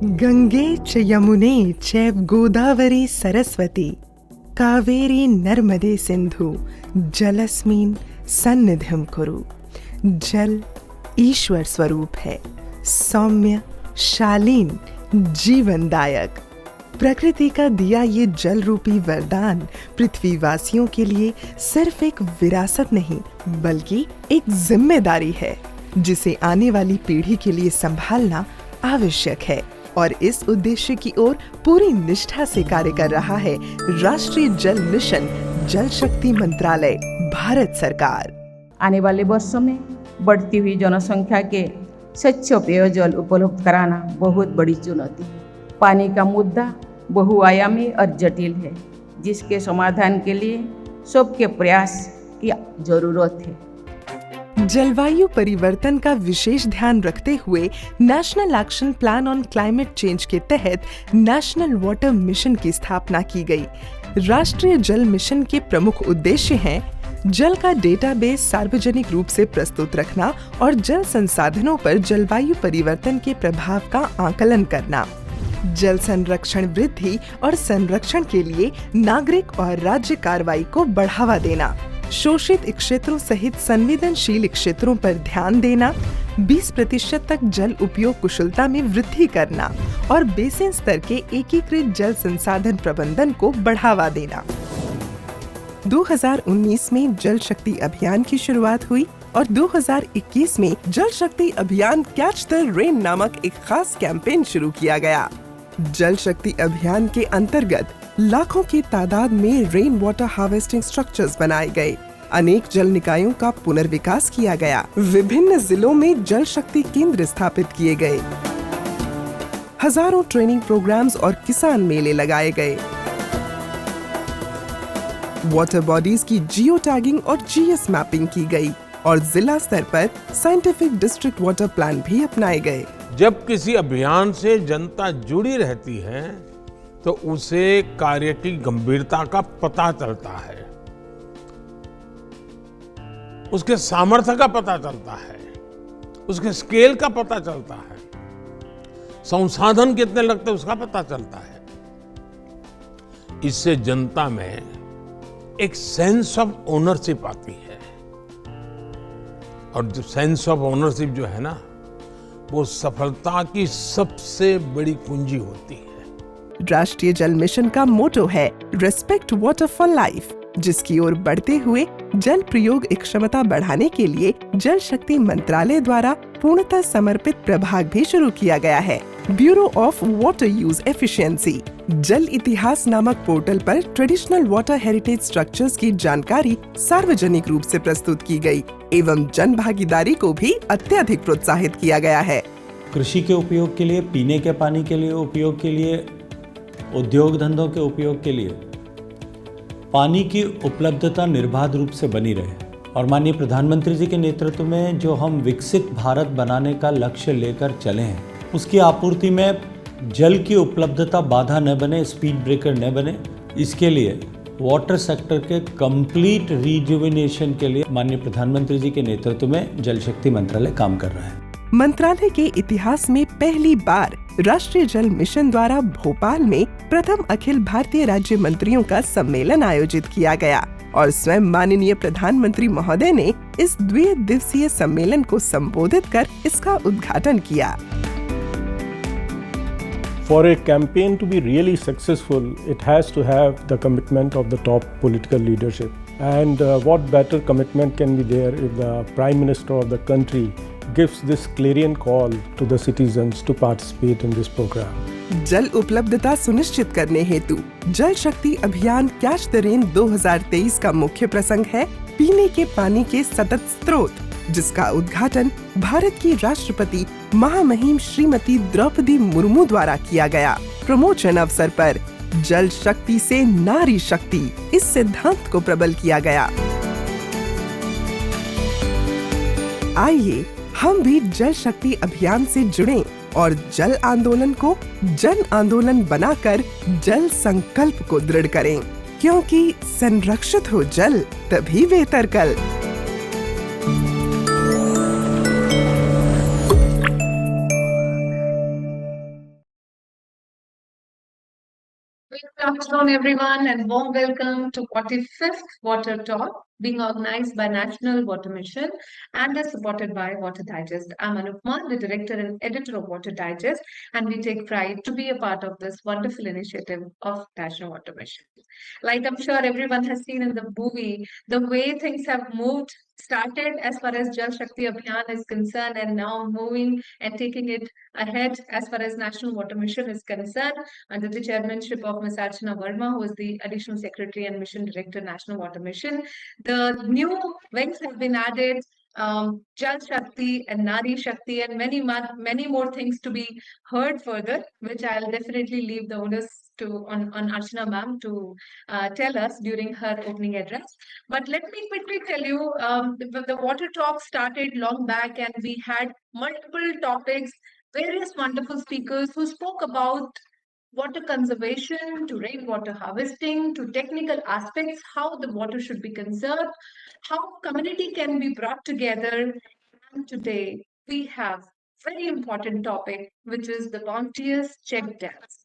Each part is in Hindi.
गंगे च यमुने चैव गोदावरी सरस्वती कावेरी नर्मदे सिंधु जलस्मिन् सन्निधिं कुरु। जल ईश्वर स्वरूप है, सौम्य, शालीन, जीवनदायक। प्रकृति का दिया ये जल रूपी वरदान पृथ्वीवासियों के लिए सिर्फ एक विरासत नहीं बल्कि एक जिम्मेदारी है जिसे आने वाली पीढ़ी के लिए संभालना आवश्यक है। और इस उद्देश्य की ओर पूरी निष्ठा से कार्य कर रहा है राष्ट्रीय जल मिशन, जल शक्ति मंत्रालय, भारत सरकार। आने वाले वर्षों में बढ़ती हुई जनसंख्या के स्वच्छ पेयजल उपलब्ध कराना बहुत बड़ी चुनौती है। पानी का मुद्दा बहुआयामी और जटिल है, जिसके समाधान के लिए सबके प्रयास की जरूरत है। जलवायु परिवर्तन का विशेष ध्यान रखते हुए national action plan on climate change के तहत नेशनल वाटर मिशन की स्थापना की गई। राष्ट्रीय जल मिशन के प्रमुख उद्देश्य हैं जल का डेटाबेस सार्वजनिक रूप से प्रस्तुत रखना और जल संसाधनों पर जलवायु परिवर्तन के प्रभाव का आकलन करना, जल संरक्षण वृद्धि और संरक्षण के लिए नागरिक और राज्य कार्रवाई को बढ़ावा देना, शोषित क्षेत्रों सहित संवेदनशील क्षेत्रों पर ध्यान देना, 20% तक जल उपयोग कुशलता में वृद्धि करना और बेसिन स्तर के एकीकृत जल संसाधन प्रबंधन को बढ़ावा देना। 2019 में जल शक्ति अभियान की शुरुआत हुई और 2021 में जल शक्ति अभियान कैच द रेन नामक एक खास कैंपेन शुरू किया गया। जल शक्ति अभियान के अंतर्गत लाखों की तादाद में रेन वाटर हार्वेस्टिंग स्ट्रक्चर्स बनाए गए, अनेक जल निकायों का पुनर्विकास किया गया, विभिन्न जिलों में जल शक्ति केंद्र स्थापित किए गए, हजारों ट्रेनिंग प्रोग्राम्स और किसान मेले लगाए गए, वाटर बॉडीज की जियो टैगिंग और जीएस मैपिंग की गई और जिला स्तर पर साइंटिफिक डिस्ट्रिक्ट वाटर प्लान भी अपनाए गए। जब किसी अभियान से जनता जुड़ी रहती है तो उसे कार्य की गंभीरता का पता चलता है, उसके सामर्थ्य का पता चलता है, उसके स्केल का पता चलता है, संसाधन कितने लगते हैं उसका पता चलता है। इससे जनता में एक सेंस ऑफ ओनरशिप आती है और जो सेंस ऑफ ओनरशिप जो है ना, वो सफलता की सबसे बड़ी कुंजी होती है। राष्ट्रीय जल मिशन का मोटो है रिस्पेक्ट वाटर फॉर लाइफ, जिसकी ओर बढ़ते हुए जल प्रयोग क्षमता बढ़ाने के लिए जल शक्ति मंत्रालय द्वारा पूर्णतः समर्पित प्रभाग भी शुरू किया गया है। Bureau of water use efficiency जल इतिहास नामक पोर्टल पर ट्रेडिशनल वाटर हेरिटेज स्ट्रक्चर्स की जानकारी सार्वजनिक रूप से प्रस्तुत की गई एवं जन भागीदारी को भी अत्यधिक प्रोत्साहित किया गया है। कृषि के उपयोग के लिए, पीने के पानी के लिए उपयोग के लिए, उद्योग धंधों के उपयोग के लिए पानी की उपलब्धता निर्बाध रूप से बनी रहे और माननीय प्रधानमंत्री जी के नेतृत्व में जो हम विकसित भारत बनाने का लक्ष्य लेकर चले हैं, उसकी आपूर्ति में जल की उपलब्धता बाधा न बने, स्पीड ब्रेकर न बने, इसके लिए वाटर सेक्टर के कंप्लीट रिजुविनेशन के लिए माननीय प्रधानमंत्री जी के नेतृत्व में जल शक्ति मंत्रालय काम कर रहा है। मंत्रालय के इतिहास में पहली बार राष्ट्रीय जल मिशन द्वारा भोपाल में प्रथम अखिल भारतीय राज्य मंत्रियों का सम्मेलन आयोजित किया गया और स्वयं माननीय प्रधानमंत्री महोदय ने इस द्विदिवसीय सम्मेलन को संबोधित कर इसका उद्घाटन किया। For a campaign to be really successful, it has to have the commitment of the top political leadership. And what better commitment can be there if the Prime Minister of the country gives this clarion call to the citizens to participate in this program. जल उपलब्धता सुनिश्चित करने हेतु जल शक्ति अभियान कैच द रेन 2023 का मुख्य प्रसंग है पीने के पानी के सतत स्रोत, जिसका उद्घाटन भारत की राष्ट्रपति महामहिम श्रीमती द्रौपदी मुर्मू द्वारा किया गया। प्रमोशन अवसर पर जल शक्ति से नारी शक्ति इस सिद्धांत को प्रबल किया गया। आइए हम भी जल शक्ति अभियान से जुड़ें और जल आंदोलन को जन आंदोलन बनाकर जल संकल्प को दृढ़ करें, क्योंकि संरक्षित हो जल तभी बेहतर कल। Good afternoon, everyone, and warm welcome to 45th Water Talk, being organized by National Water Mission and is supported by Water Digest. I'm Anupma, the director and editor of Water Digest, and we take pride to be a part of this wonderful initiative of National Water Mission. Like I'm sure everyone has seen in the movie, the way things have moved, started as far as Jal Shakti Abhiyan is concerned, and now moving and taking it ahead as far as National Water Mission is concerned under the chairmanship of Ms. Archana Verma, who is the Additional Secretary and Mission Director, National Water Mission. The new wings have been added, Jal Shakti and Nari Shakti, and many more things to be heard further, which I'll definitely leave the onus on Archana ma'am to tell us during her opening address. But let me quickly tell you, the water talk started long back, and we had multiple topics, various wonderful speakers who spoke about water conservation to rainwater harvesting to technical aspects, how the water should be conserved, how community can be brought together. And today we have very important topic, which is the bounteous check dams.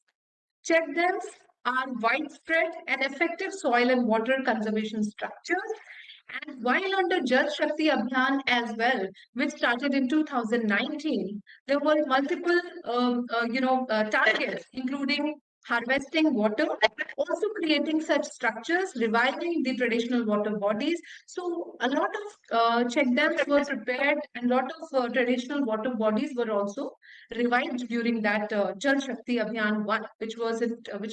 Check dams are widespread and effective soil and water conservation structures. And while under Jal Shakti Abhiyan as well, which started in 2019, there were multiple, targets, including harvesting water, also creating such structures, reviving the traditional water bodies. So a lot of check dams were prepared, and a lot of traditional water bodies were also revived during that Jal Shakti Abhiyan 1, which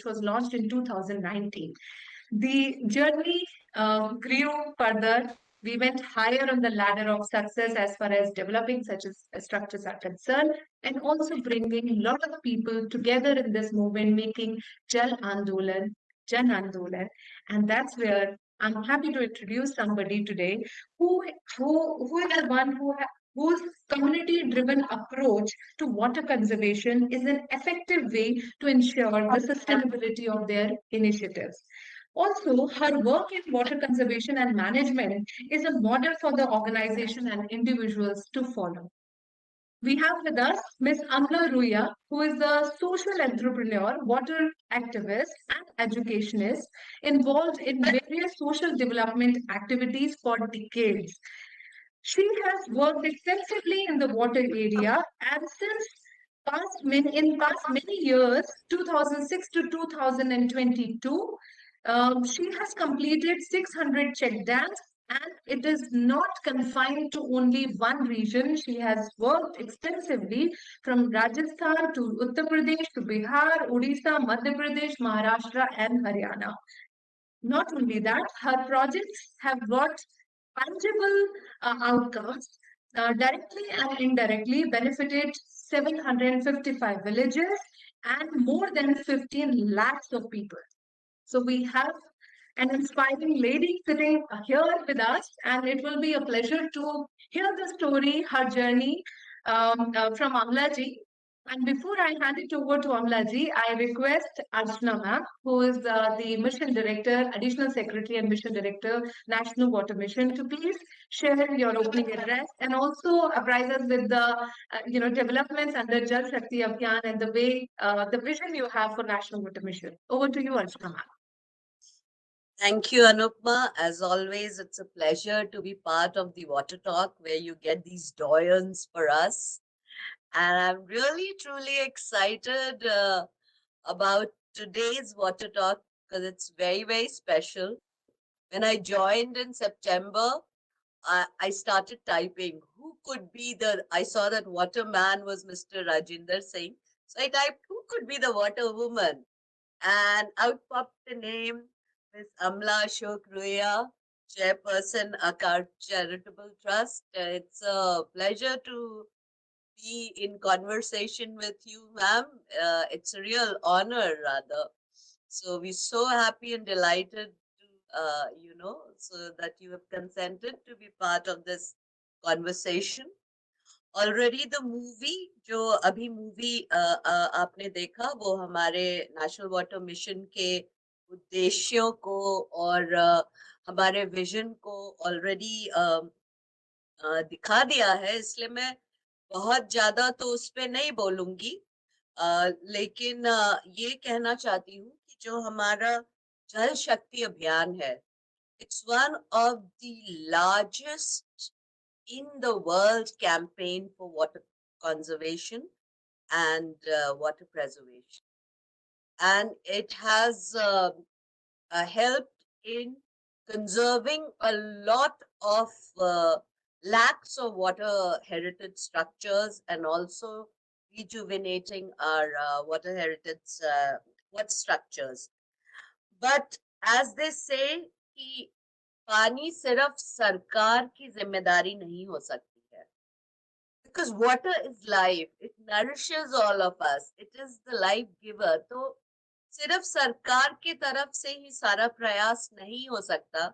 was launched in 2019. The journey grew further. We went higher on the ladder of success as far as developing such structures are concerned, and also bringing a lot of people together in this movement, making Jal Andolan, Jan Andolan, and that's where I'm happy to introduce somebody today who is the one whose community-driven approach to water conservation is an effective way to ensure the sustainability of their initiatives. Also, her work in water conservation and management is a model for the organization and individuals to follow. We have with us Ms. Amla Ruya, who is a social entrepreneur, water activist, and educationist involved in various social development activities for decades. She has worked extensively in the water area, and since past many years, 2006 to 2022, she has completed 600 check dams, and it is not confined to only one region. She has worked extensively from Rajasthan to Uttar Pradesh to Bihar, Odisha, Madhya Pradesh, Maharashtra, and Haryana. Not only that, her projects have brought tangible outcomes, directly and indirectly benefited 755 villages and more than 15 lakhs of people. So we have an inspiring lady sitting here with us, and it will be a pleasure to hear the story, her journey from Amla ji. And before I hand it over to Amla ji, I request Archana ma'am, who is the Mission Director, Additional Secretary and Mission Director, National Water Mission, to please share your opening address and also apprise us with the developments under Jal Shakti Abhiyan and the way the vision you have for National Water Mission. Over to you, Archana ma'am. Thank you, Anupma. As always, it's a pleasure to be part of the Water Talk where you get these doyens for us. And I'm really, truly excited about today's Water Talk because it's very, very special. When I joined in September, I started typing who could be I saw that water man was Mr. Rajinder Singh. So I typed who could be the water woman, and out popped the name Ms. Amla Ashok Ruya, Chairperson, Akar Charitable Trust. It's a pleasure to be in conversation with you, ma'am. It's a real honor, rather. So we're so happy and delighted to, so that you have consented to be part of this conversation. Already the movie जो अभी मूवी आपने देखा वो हमारे नेशनल वाटर मिशन के उद्देश्यों को और हमारे विजन को ऑलरेडी दिखा दिया है, इसलिए मैं बहुत ज्यादा तो उस पर नहीं बोलूंगी, लेकिन ये कहना चाहती हूँ कि जो हमारा जल शक्ति अभियान है, it's one of the largest in the world campaign for water conservation and water preservation. And it has helped in conserving a lot of lakhs of water heritage structures and also rejuvenating our water heritage what structures. But as they say कि पानी सिर्फ सरकार की जिम्मेदारी नहीं हो सकती है, because water is life, it nourishes all of us, it is the life giver. तो सिर्फ सरकार की तरफ से ही सारा प्रयास नहीं हो सकता,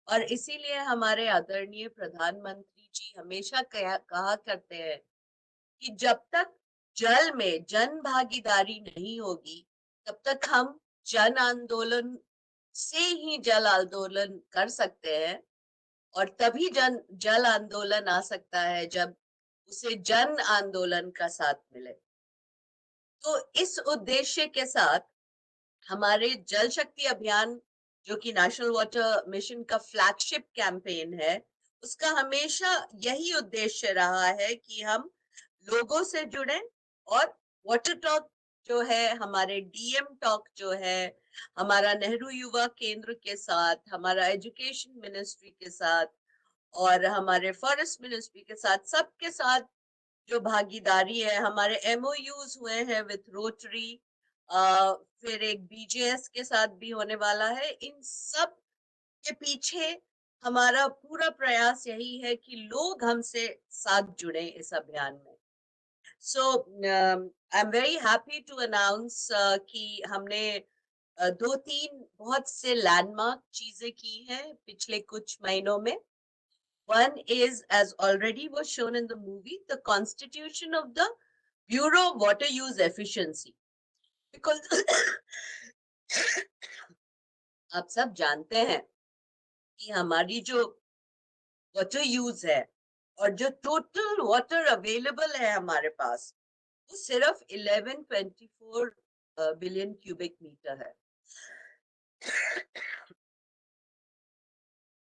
और इसीलिए हमारे आदरणीय प्रधानमंत्री जी हमेशा कहा करते हैं कि जब तक जल में जन भागीदारी नहीं होगी, तब तक हम जन आंदोलन से ही जल आंदोलन कर सकते हैं, और तभी जल आंदोलन आ सकता है जब उसे जन आंदोलन का साथ मिले। तो इस उद्देश्य के साथ हमारे जल शक्ति अभियान, जो कि नेशनल वाटर मिशन का फ्लैगशिप कैंपेन है, उसका हमेशा यही उद्देश्य रहा है कि हम लोगों से जुड़े, और वाटर टॉक जो है, हमारे डीएम टॉक जो है, हमारा नेहरू युवा केंद्र के साथ, हमारा एजुकेशन मिनिस्ट्री के साथ और हमारे फॉरेस्ट मिनिस्ट्री के साथ, सबके साथ जो भागीदारी है, हमारे एमओयूज हुए हैं विथ रोटरी, फिर एक बीजेएस के साथ भी होने वाला है। इन सब के पीछे हमारा पूरा प्रयास यही है कि लोग हमसे साथ जुड़े इस अभियान में। So I am very happy to announce कि हमने 2-3 बहुत से लैंडमार्क चीजें की हैं पिछले कुछ महीनों में। One is, as already was shown in the movie, the constitution of the Bureau of Water Use Efficiency. Because आप सब जानते हैं कि हमारी जो वाटर यूज है और जो टोटल वाटर अवेलेबल है हमारे पास, वो सिर्फ 1124 बिलियन क्यूबिक मीटर है।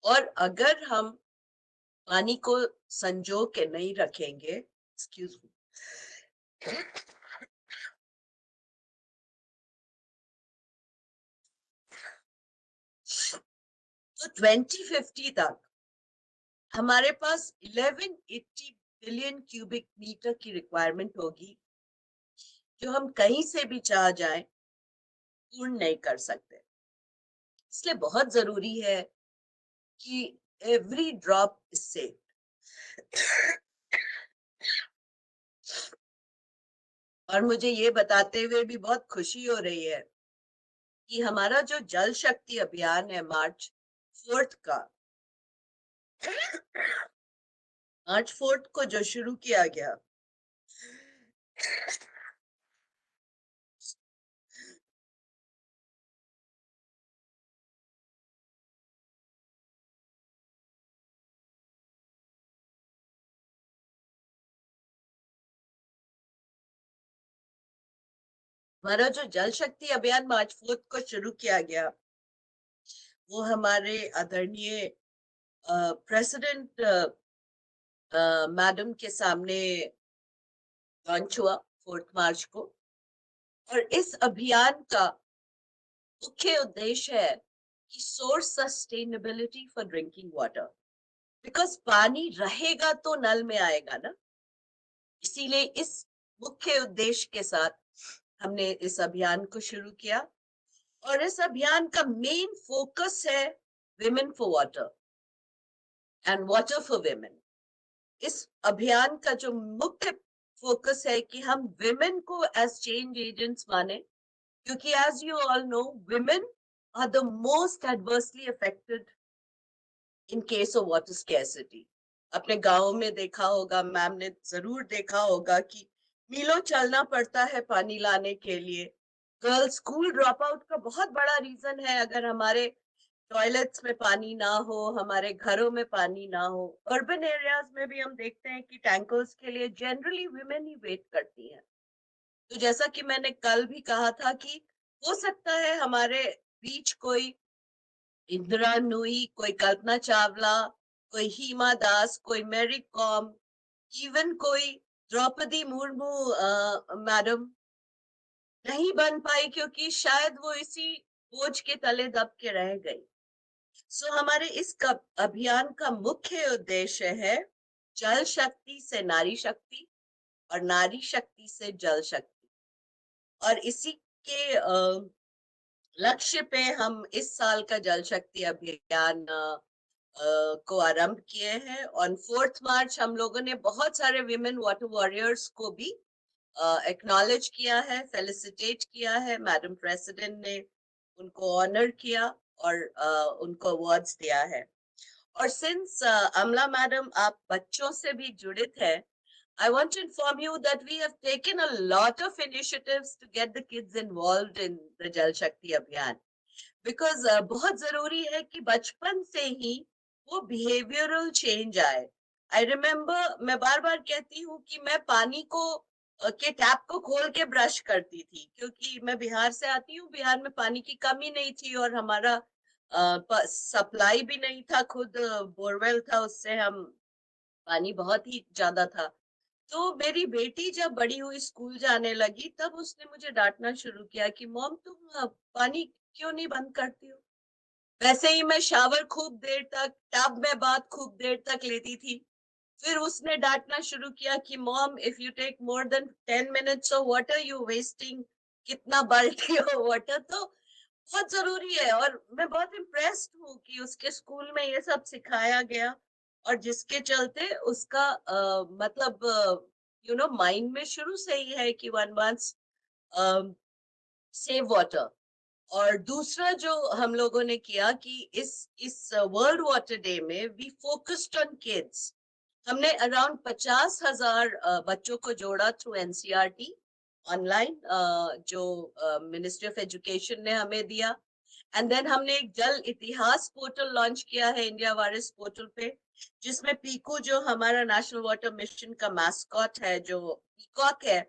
और अगर हम पानी को संजो के नहीं रखेंगे, एक्सक्यूज मी, तो 2050 तक हमारे पास 1180 बिलियन क्यूबिक मीटर की रिक्वायरमेंट होगी, जो हम कहीं से भी चाह जाएं पूर्ण नहीं कर सकते। इसलिए बहुत जरूरी है कि एवरी ड्रॉप इज सेव्ड। और मुझे ये बताते हुए भी बहुत खुशी हो रही है कि हमारा जो जल शक्ति अभियान है मार्च 4 को जो शुरू किया गया, हमारा जो जल शक्ति अभियान मार्च 4 को शुरू किया गया, वो हमारे आदरणीय प्रेसिडेंट मैडम के सामने लॉन्च हुआ 4 मार्च को। और इस अभियान का मुख्य उद्देश्य है कि source sustainability for drinking water, because पानी रहेगा तो नल में आएगा ना। इसीलिए इस मुख्य उद्देश्य के साथ हमने इस अभियान को शुरू किया, और इस अभियान का मेन फोकस है women for water and water for women. इस अभियान का जो मुख्य फोकस है कि हम विमेन को एज चेंज एजेंट्स माने, क्योंकि as you all know, women are the most adversely affected in case of water scarcity. अपने गांव में देखा होगा, मैम ने जरूर देखा होगा कि मीलों चलना पड़ता है पानी लाने के लिए। गर्ल्स स्कूल ड्रॉप आउट का बहुत बड़ा रीजन है अगर हमारे टॉयलेट्स में पानी ना हो, हमारे घरों में पानी ना हो। अर्बन एरियाज में भी हम देखते हैं कि टैंकर्स के लिए जनरली वुमेन ही वेट करती हैं। तो जैसा कि मैंने कल भी कहा था कि हो सकता है हमारे बीच कोई इंदिरा नूई, कोई कल्पना चावला, कोई हिमा दास, कोई मैरी कॉम, इवन कोई द्रौपदी मुर्मू मैडम नहीं बन पाई, क्योंकि शायद वो इसी बोझ के तले दब के रह गई। सो हमारे इस अभियान का मुख्य उद्देश्य है जल शक्ति से नारी शक्ति और नारी शक्ति से जल शक्ति। और इसी के लक्ष्य पे हम इस साल का जल शक्ति अभियान को आरंभ किए हैं। ऑन 4 मार्च हम लोगों ने बहुत सारे विमेन वाटर वॉरियर्स को भी एक्नॉलेज किया है, फेलिसिटेट किया है। मैडम प्रेसिडेंट ने उनको ऑनर किया और उनको अवार्ड्स दिया है। और सिंस अमला मैडम आप बच्चों से भी जुड़ित हैं, I want to inform you that we have taken a lot of initiatives to get the kids involved in the Jal Shakti Abhiyan because बहुत जरूरी है कि बचपन से ही वो behavioral change आए। I remember मैं बार बार कहती हूँ कि मैं पानी को के टैप को खोल के ब्रश करती थी, क्योंकि मैं बिहार से आती हूँ। बिहार में पानी की कमी नहीं थी और हमारा सप्लाई भी नहीं था, खुद बोरवेल था, उससे हम पानी बहुत ही ज्यादा था। तो मेरी बेटी जब बड़ी हुई, स्कूल जाने लगी, तब उसने मुझे डांटना शुरू किया कि मॉम तुम पानी क्यों नहीं बंद करती हो। वैसे ही मैं शावर खूब देर तक, टब में बात खूब देर तक लेती थी। फिर उसने डांटना शुरू किया कि mom if you take more than 10 minutes of water you wasting, कितना बाल्टी हो वाटर। तो बहुत जरूरी है और मैं बहुत इम्प्रेस्ड हूँ कि उसके स्कूल में ये सब सिखाया गया और जिसके चलते उसका मतलब माइंड में शुरू से ही है कि वन वंस सेव वाटर। और दूसरा जो हम लोगों ने किया कि इस वर्ल्ड वाटर डे में वी फोकस्ड ऑन किड्स। हमने अराउंड 50,000 बच्चों को जोड़ा थ्रू एनसीईआरटी ऑनलाइन, जो मिनिस्ट्री ऑफ एजुकेशन ने हमें दिया। एंड देन हमने एक जल इतिहास पोर्टल लॉन्च किया है इंडिया वारिस पोर्टल पे, जिसमें पीकू जो हमारा नेशनल वाटर मिशन का मैस्कॉट है, जो पीकॉक है,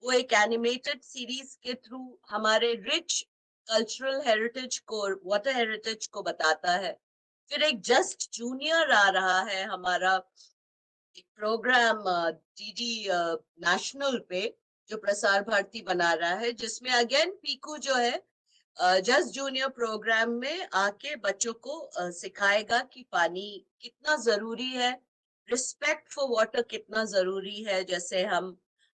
वो एक एनिमेटेड सीरीज के थ्रू हमारे रिच कल्चरल हेरिटेज को, वाटर हेरिटेज को बताता है। फिर एक जस्ट जूनियर आ रहा है हमारा एक प्रोग्राम डीडी नेशनल पे, जो प्रसार भारती बना रहा है, जिसमें अगेन पीकू जो है जस्ट जूनियर प्रोग्राम में आके बच्चों को सिखाएगा कि पानी कितना जरूरी है, रिस्पेक्ट फॉर वाटर कितना जरूरी है। जैसे हम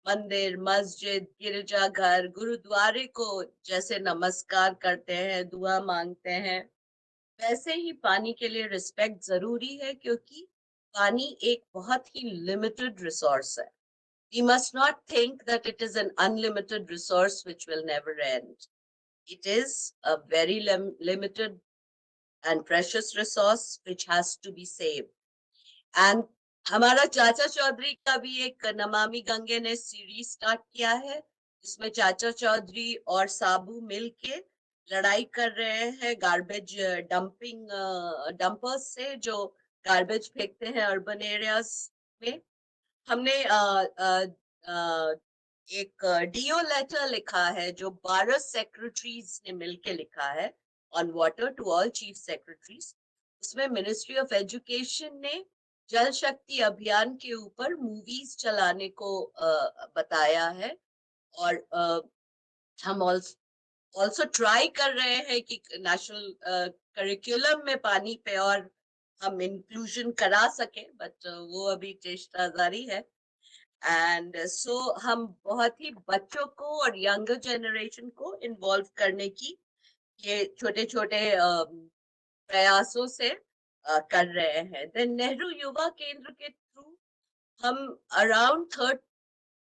मंदिर, मस्जिद, गिरजाघर, गुरुद्वारे को जैसे नमस्कार करते हैं, दुआ मांगते हैं, वैसे ही पानी के लिए रिस्पेक्ट जरूरी है, क्योंकि पानी एक बहुत ही लिमिटेड रिसोर्स है। We must not think that it is an unlimited resource which will never end. It is a very limited and precious resource which has to be saved. And हमारा चाचा चौधरी का भी एक नमामि गंगे ने सीरीज स्टार्ट किया है, जिसमें चाचा चौधरी और साबू मिलके लड़ाई कर रहे हैं गार्बेज डंपर्स से, जो गार्बेज फेंकते हैं अर्बन एरियाज में। हमने एक डीओ लेटर लिखा है जो 12 सेक्रेटरीज ने मिलके लिखा है on water to all chief secretaries. उसमें मिनिस्ट्री ऑफ एजुकेशन ने जल शक्ति अभियान के ऊपर मूवीज चलाने को बताया है। और हम ऑल्सो ट्राई कर रहे हैं कि नेशनल करिकुलम में पानी पे और हम इंक्लूजन करा सके, बट वो अभी चेष्टा जारी है। एंड सो हम बहुत ही बच्चों को और यंगर जनरेशन को इन्वॉल्व करने की ये छोटे छोटे प्रयासों से कर रहे हैं। देन नेहरू युवा केंद्र के थ्रू हम अराउंड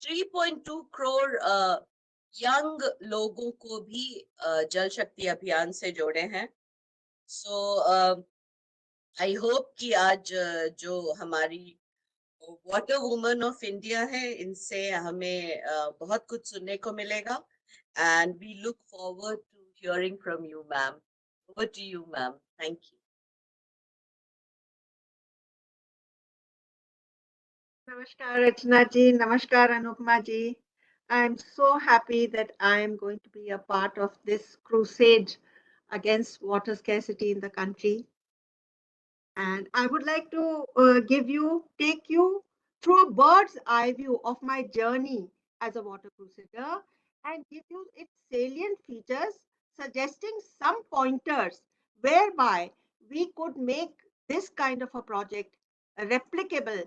3.2 करोड़ यंग लोगों को भी जल शक्ति अभियान से जोड़े हैं। सो आई होप कि आज जो हमारी वाटर वुमन ऑफ इंडिया है, इनसे हमें बहुत कुछ सुनने को मिलेगा। And we look forward to hearing from you ma'am. Over to you ma'am. Thank you. नमस्कार रचना जी, नमस्कार अनुपमा जी। I'm so happy that I am going to be a part of this crusade against water scarcity in the country. And I would like to take you through a bird's eye view of my journey as a water crusader and give you its salient features, suggesting some pointers whereby we could make this kind of a project replicable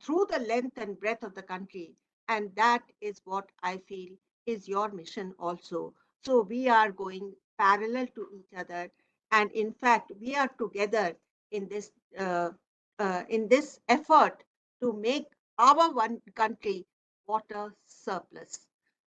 through the length and breadth of the country. And that is what I feel is your mission also. So we are going parallel to each other. And in fact, we are together in uh, this effort to make our one country water surplus.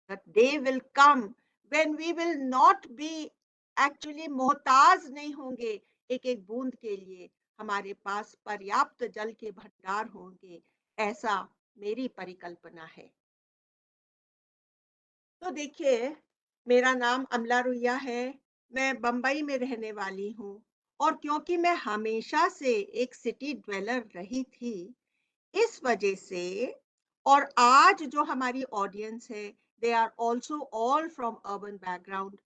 That day will come when we will not be actually मोहताज नहीं होंगे एक एक बूंद के लिए हमारे पास पर्याप्त जल के भंडार होंगे ऐसा मेरी परिकल्पना है तो देखिए मेरा नाम अमला रुइया है मैं बंबई में रहने वाली हूँ और क्योंकि मैं हमेशा से एक सिटी ड्वेलर रही थी इस वजह से और आज जो हमारी ऑडियंस है they are also all from urban background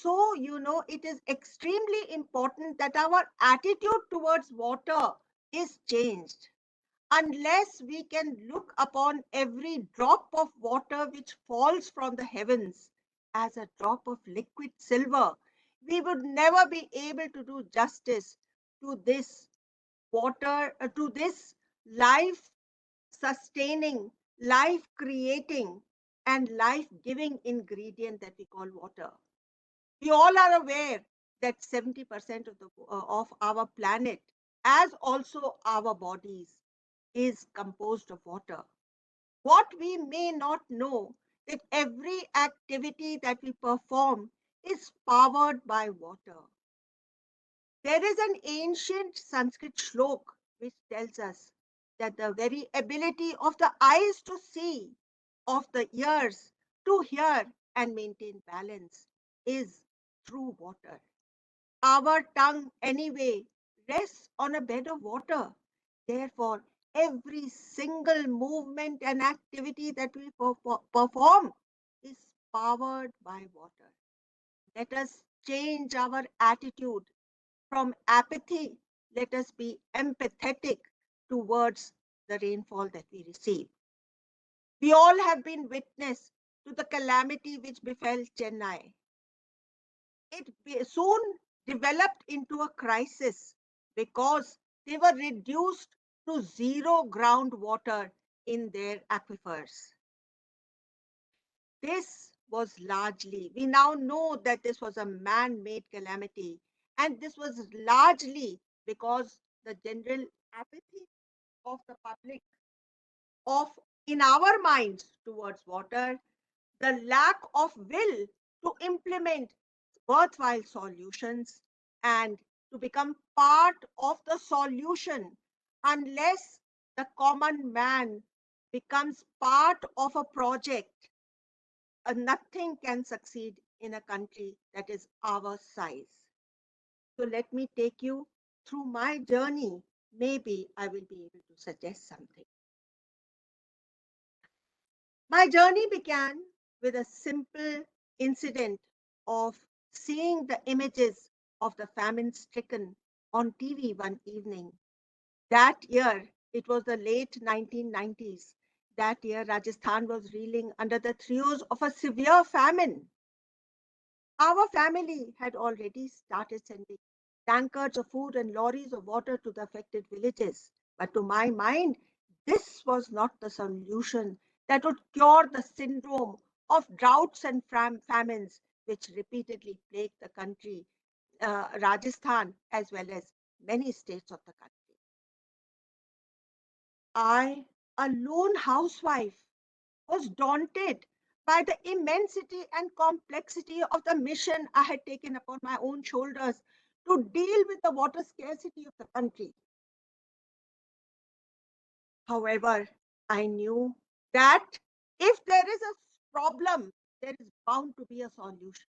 so you know it is extremely important that our attitude towards water is changed unless we can look upon every drop of water which falls from the heavens as a drop of liquid silver, we would never be able to do justice to this to this life sustaining, life creating, and life giving ingredient that we call water. We all are aware that 70% of our planet, as also our bodies, is composed of water. What we may not know that every activity that we perform is powered by water. There is an ancient Sanskrit shlok which tells us that the very ability of the eyes to see, of the ears to hear and maintain balance is through water. Our tongue, anyway, rests on a bed of water. Therefore, every single movement and activity that we perform is powered by water. Let us change our attitude from apathy. Let us be empathetic towards the rainfall that we receive. We all have been witness to the calamity which befell Chennai. It soon developed into a crisis because they were reduced to zero groundwater in their aquifers. This was largely, we now know that this was a man-made calamity, and this was largely because the general apathy of the public of in our minds towards water, the lack of will to implement worthwhile solutions and to become part of the solution unless the common man becomes part of a project nothing can succeed in a country that is our size. So let me take you through my journey. Maybe I will be able to suggest something. My journey began with a simple incident of seeing the images of the famine stricken on TV one evening. That year, it was the late 1990s. That year, Rajasthan was reeling under the throes of a severe famine. Our family had already started sending tankers of food and lorries of water to the affected villages. But to my mind, this was not the solution that would cure the syndrome of droughts and famines which repeatedly plague the country, Rajasthan, as well as many states of the country. I, a lone housewife, was daunted by the immensity and complexity of the mission I had taken upon my own shoulders to deal with the water scarcity of the country. However, I knew that if there is a problem, there is bound to be a solution.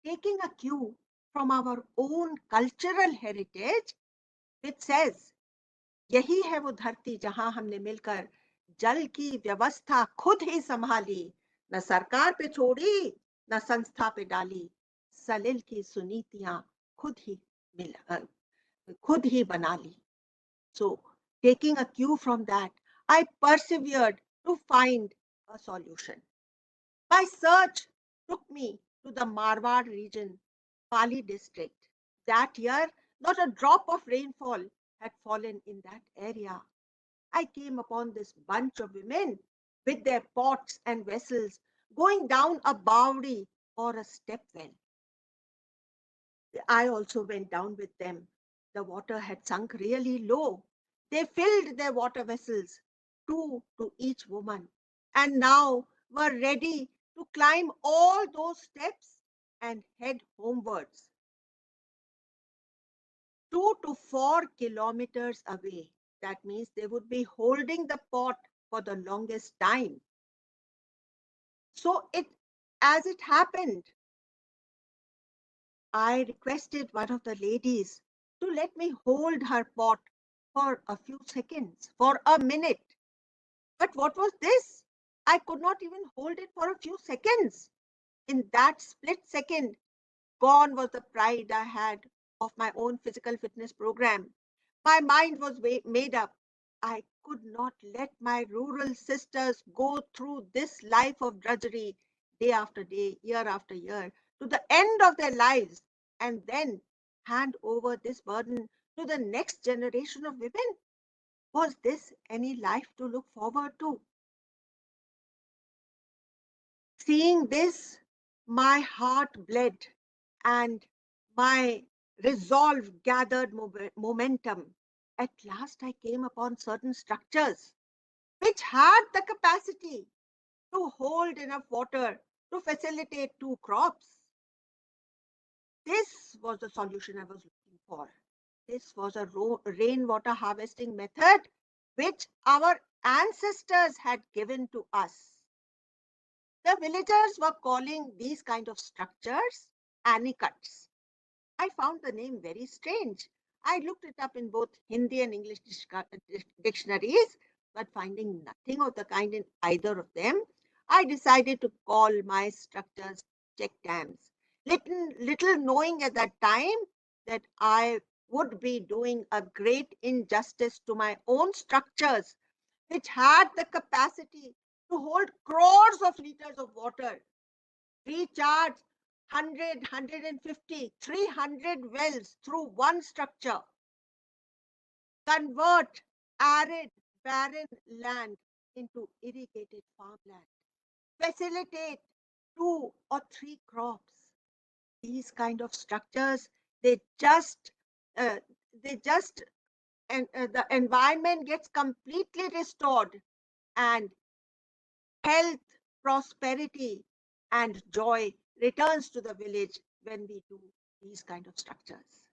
Taking a cue from our own cultural heritage, which says, यही है वो धरती जहां हमने मिलकर जल की व्यवस्था खुद ही संभाली, न सरकार पे छोड़ी न संस्था पे डाली, सलिल की सुनीतियां खुद ही खुद ही बना ली. So, taking a cue from that, I persevered to find a solution. My search took me to the Marwar region, Pali district. That year, not a drop of rainfall had fallen in that area. I came upon this bunch of women with their pots and vessels going down a bawdi or a step well. I also went down with them. The water had sunk really low. They filled their water vessels, two to each woman, and now were ready to climb all those steps and head homewards. 2 to 4 kilometers away. That means they would be holding the pot for the longest time. So as it happened, I requested one of the ladies to let me hold her pot for a few seconds, for a minute. But what was this? I could not even hold it for a few seconds. In that split second, gone was the pride I had of my own physical fitness program. My mind was made up. I could not let my rural sisters go through this life of drudgery day after day, year after year, to the end of their lives, and then hand over this burden to the next generation of women. Was this any life to look forward to? Seeing this, my heart bled and my resolve gathered momentum. At last, I came upon certain structures which had the capacity to hold enough water to facilitate 2 crops. This was the solution I was looking for. This was a rainwater harvesting method which our ancestors had given to us. The villagers were calling these kind of structures anicuts. I found the name very strange. I looked it up in both Hindi and English dictionaries, but finding nothing of the kind in either of them, I decided to call my structures check dams. Little knowing at that time that I would be doing a great injustice to my own structures, which had the capacity to hold crores of liters of water, recharge 100, 300 wells through one structure, convert arid, barren land into irrigated farmland, facilitate 2 or 3 crops. These kind of structures, they just, uh, they just, and the environment gets completely restored, and health, prosperity, and joy returns to the village when we do these kind of structures.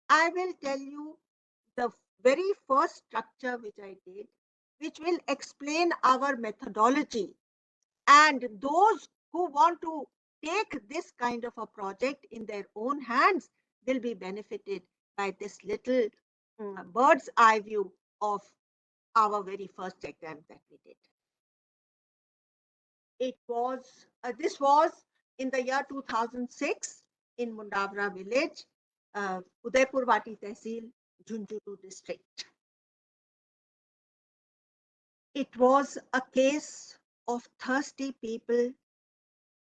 I will tell you the very first structure which I did, which will explain our methodology. And those who want to take this kind of a project in their own hands will be benefited by this little bird's eye view of our very first exam that we did. This was in the year 2006 in Mundavra village, Udaipur Vati Tehsil, Jhunjhunu district. It was a case of thirsty people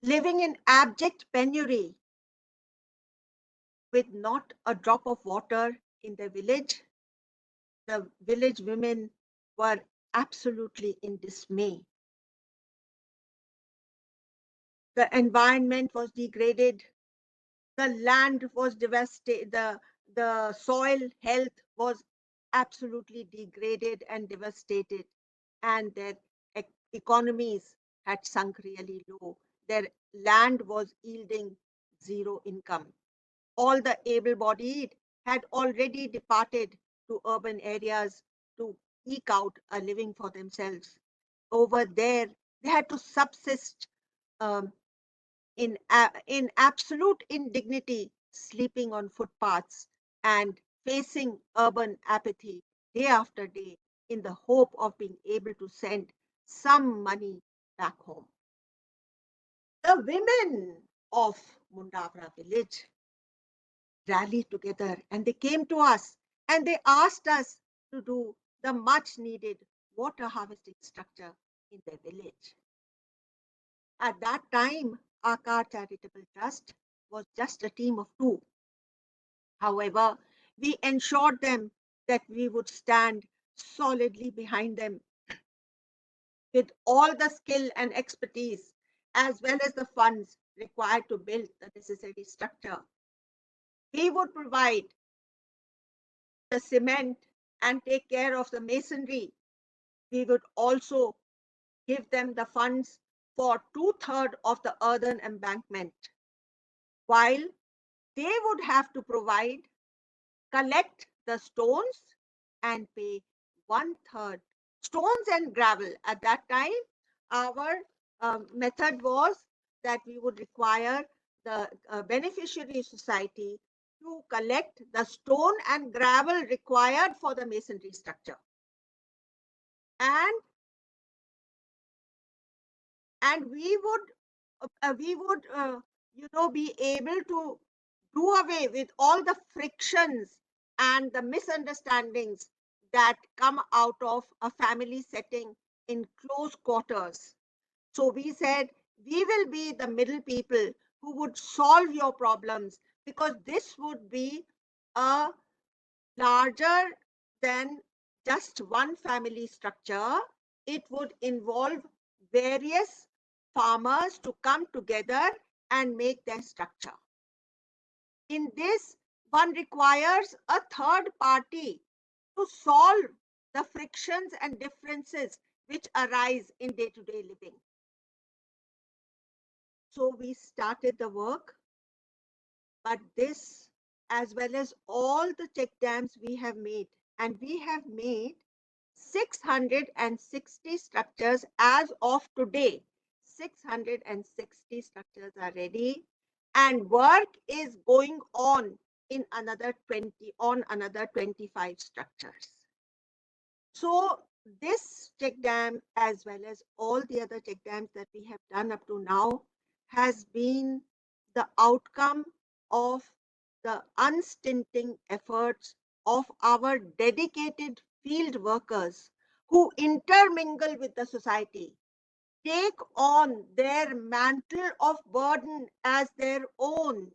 living in abject penury with not a drop of water in the village. The village women were absolutely in dismay. The environment was degraded, the land was devastated, the soil health was absolutely degraded and devastated, and their economies had sunk really low. Their land was yielding zero income. All the able-bodied had already departed to urban areas to eke out a living for themselves. Over there, they had to subsist um, in absolute indignity, sleeping on footpaths and facing urban apathy day after day in the hope of being able to send some money back home. The women of Mundavra village rallied together and they came to us and they asked us to do the much needed water harvesting structure in their village. At that time, Akar Charitable Trust was just a team of 2. However, we ensured them that we would stand solidly behind them with all the skill and expertise as well as the funds required to build the necessary structure. We would provide the cement and take care of the masonry. We would also give them the funds for 2/3 of the earthen embankment, while they would have to collect the stones and pay 1/3. Stones and gravel. At that time, our method was that we would require the beneficiary society to collect the stone and gravel required for the masonry structure. And we would be able to do away with all the frictions and the misunderstandings that come out of a family setting in close quarters. So we said we will be the middle people who would solve your problems, because this would be a larger than just one family structure. It would involve various farmers to come together and make their structure. In this, one requires a third party to solve the frictions and differences which arise in day-to-day living. So we started the work, but this, as well as all the check dams we have made, and we have made 660 structures as of today. 660 structures are ready, and work is going on in another 25 structures. So this check dam, as well as all the other check dams that we have done up to now, has been the outcome of the unstinting efforts of our dedicated field workers who intermingle with the society, take on their mantle of burden as their own.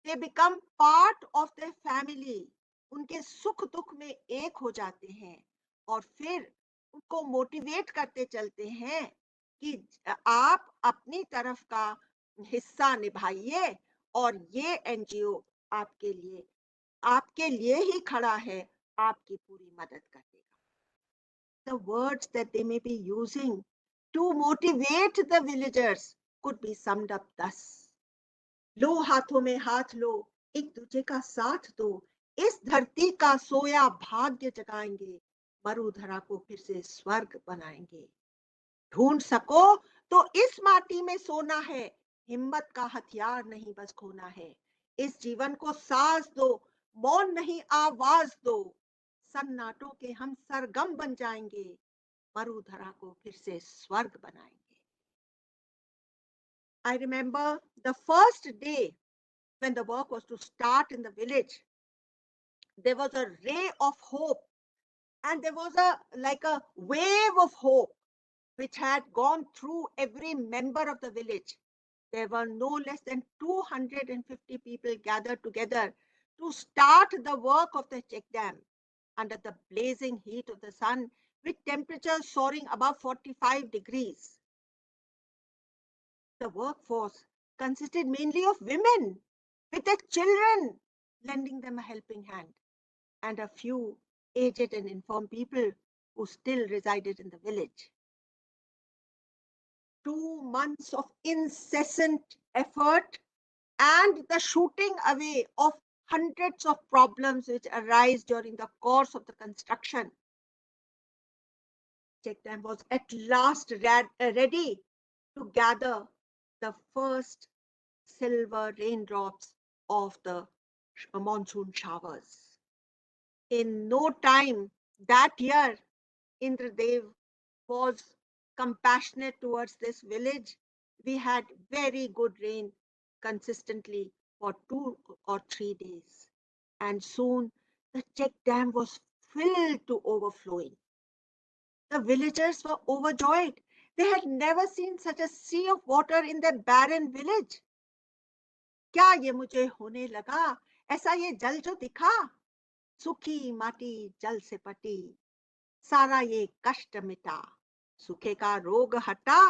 They become part of their family. उनके सुख दुख में एक हो जाते हैं और फिर उनको मोटिवेट करते चलते हैं कि आप अपनी तरफ का हिस्सा निभाइए और ये एनजीओ आपके लिए ही खड़ा है, आपकी पूरी मदद करेगा. The words that they may be using to motivate the villagers could be summed up thus. लो हाथों में हाथ लो, एक दूजे का साथ दो, इस धरती का सोया भाग्य जगाएंगे, मरुधरा को फिर से स्वर्ग बनाएंगे. ढूंढ सको तो इस माटी में सोना है, हिम्मत का हथियार नहीं बस खोना है. इस जीवन को सांस दो, मौन नहीं आवाज दो, सन्नाटों के हम सरगम बन जाएंगे, मरुधरा को फिर से स्वर्ग बनाएंगे. I remember the first day when the work was to start in the village. There was a ray of hope, and there was like a wave of hope which had gone through every member of the village. There were no less than 250 people gathered together to start the work of the check dam under the blazing heat of the sun, with temperatures soaring above 45 degrees. The workforce consisted mainly of women with their children lending them a helping hand, and a few aged and infirm people who still resided in the village. 2 months of incessant effort and the shooting away of hundreds of problems which arise during the course of the construction. Check dam was at last ready to gather the first silver raindrops of the monsoon showers. In no time, That year, Indradev was compassionate towards this village. We had very good rain consistently for 2 or 3 days. And soon the check dam was filled to overflowing. The villagers were overjoyed. They had never seen such a sea of water in their barren village. क्या ये मुझे होने लगा, ऐसा ये जल जो दिखा, सूखी माटी जल से पटी, सारा ये कष्ट मिटा, सूखे का रोग हटा,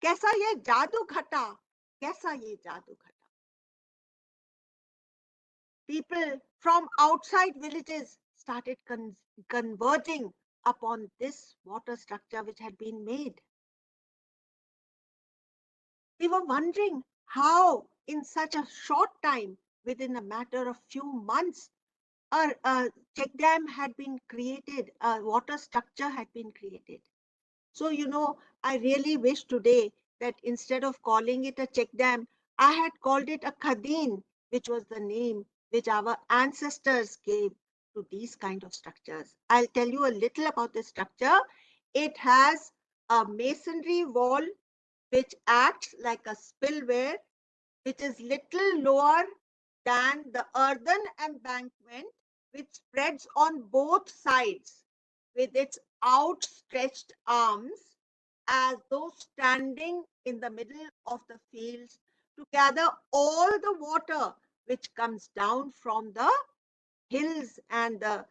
कैसा ये जादू घटा, कैसा ये जादू घटा. People from outside villages started converging upon this water structure which had been made. We were wondering how, in such a short time, within a matter of few months, a check dam had been created, a water structure had been created. So, I really wish today that instead of calling it a check dam, I had called it a khadeen, which was the name which our ancestors gave to these kind of structures. I'll tell you a little about this structure. It has a masonry wall which acts like a spillway, which is little lower than the earthen embankment, which spreads on both sides with its outstretched arms as though standing in the middle of the fields to gather all the water which comes down from the hills and the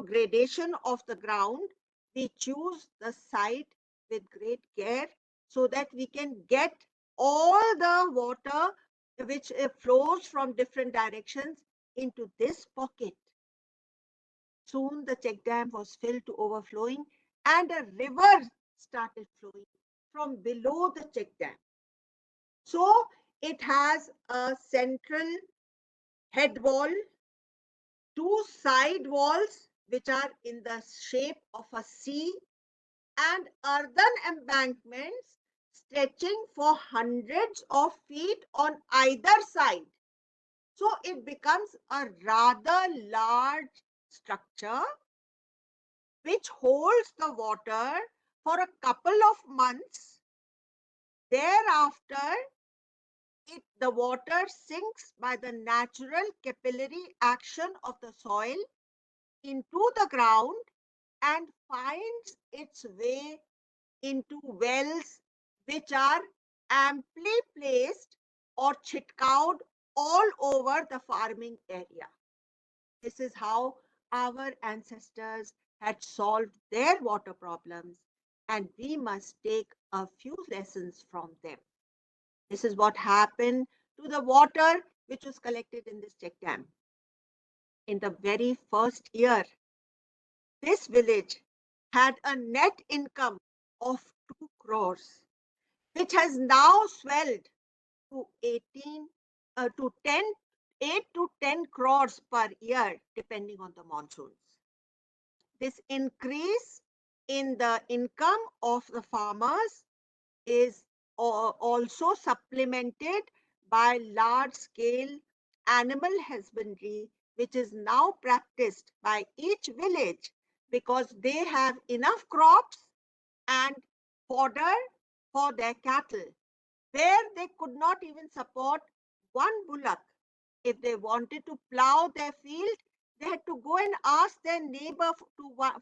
gradation of the ground. We choose the site with great care so that we can get all the water which flows from different directions into this pocket. Soon the check dam was filled to overflowing and a river started flowing from below the check dam. So it has a central head wall, two side walls which are in the shape of a C, and earthen embankments stretching for hundreds of feet on either side. So it becomes a rather large structure which holds the water for a couple of months. Thereafter, the water sinks by the natural capillary action of the soil into the ground and finds its way into wells which are amply placed or chitkawed all over the farming area. This is how our ancestors had solved their water problems, and we must take a few lessons from them. This is what happened to the water which was collected in this check dam. In the very first year, this village had a net income of 2 crores, which has now swelled to 18 to 10 8 to 10 crores per year depending on the monsoons. This increase in the income of the farmers is also supplemented by large scale animal husbandry, which is now practiced by each village because they have enough crops and fodder for their cattle, where they could not even support one bullock. If they wanted to plow their field, they had to go and ask their neighbor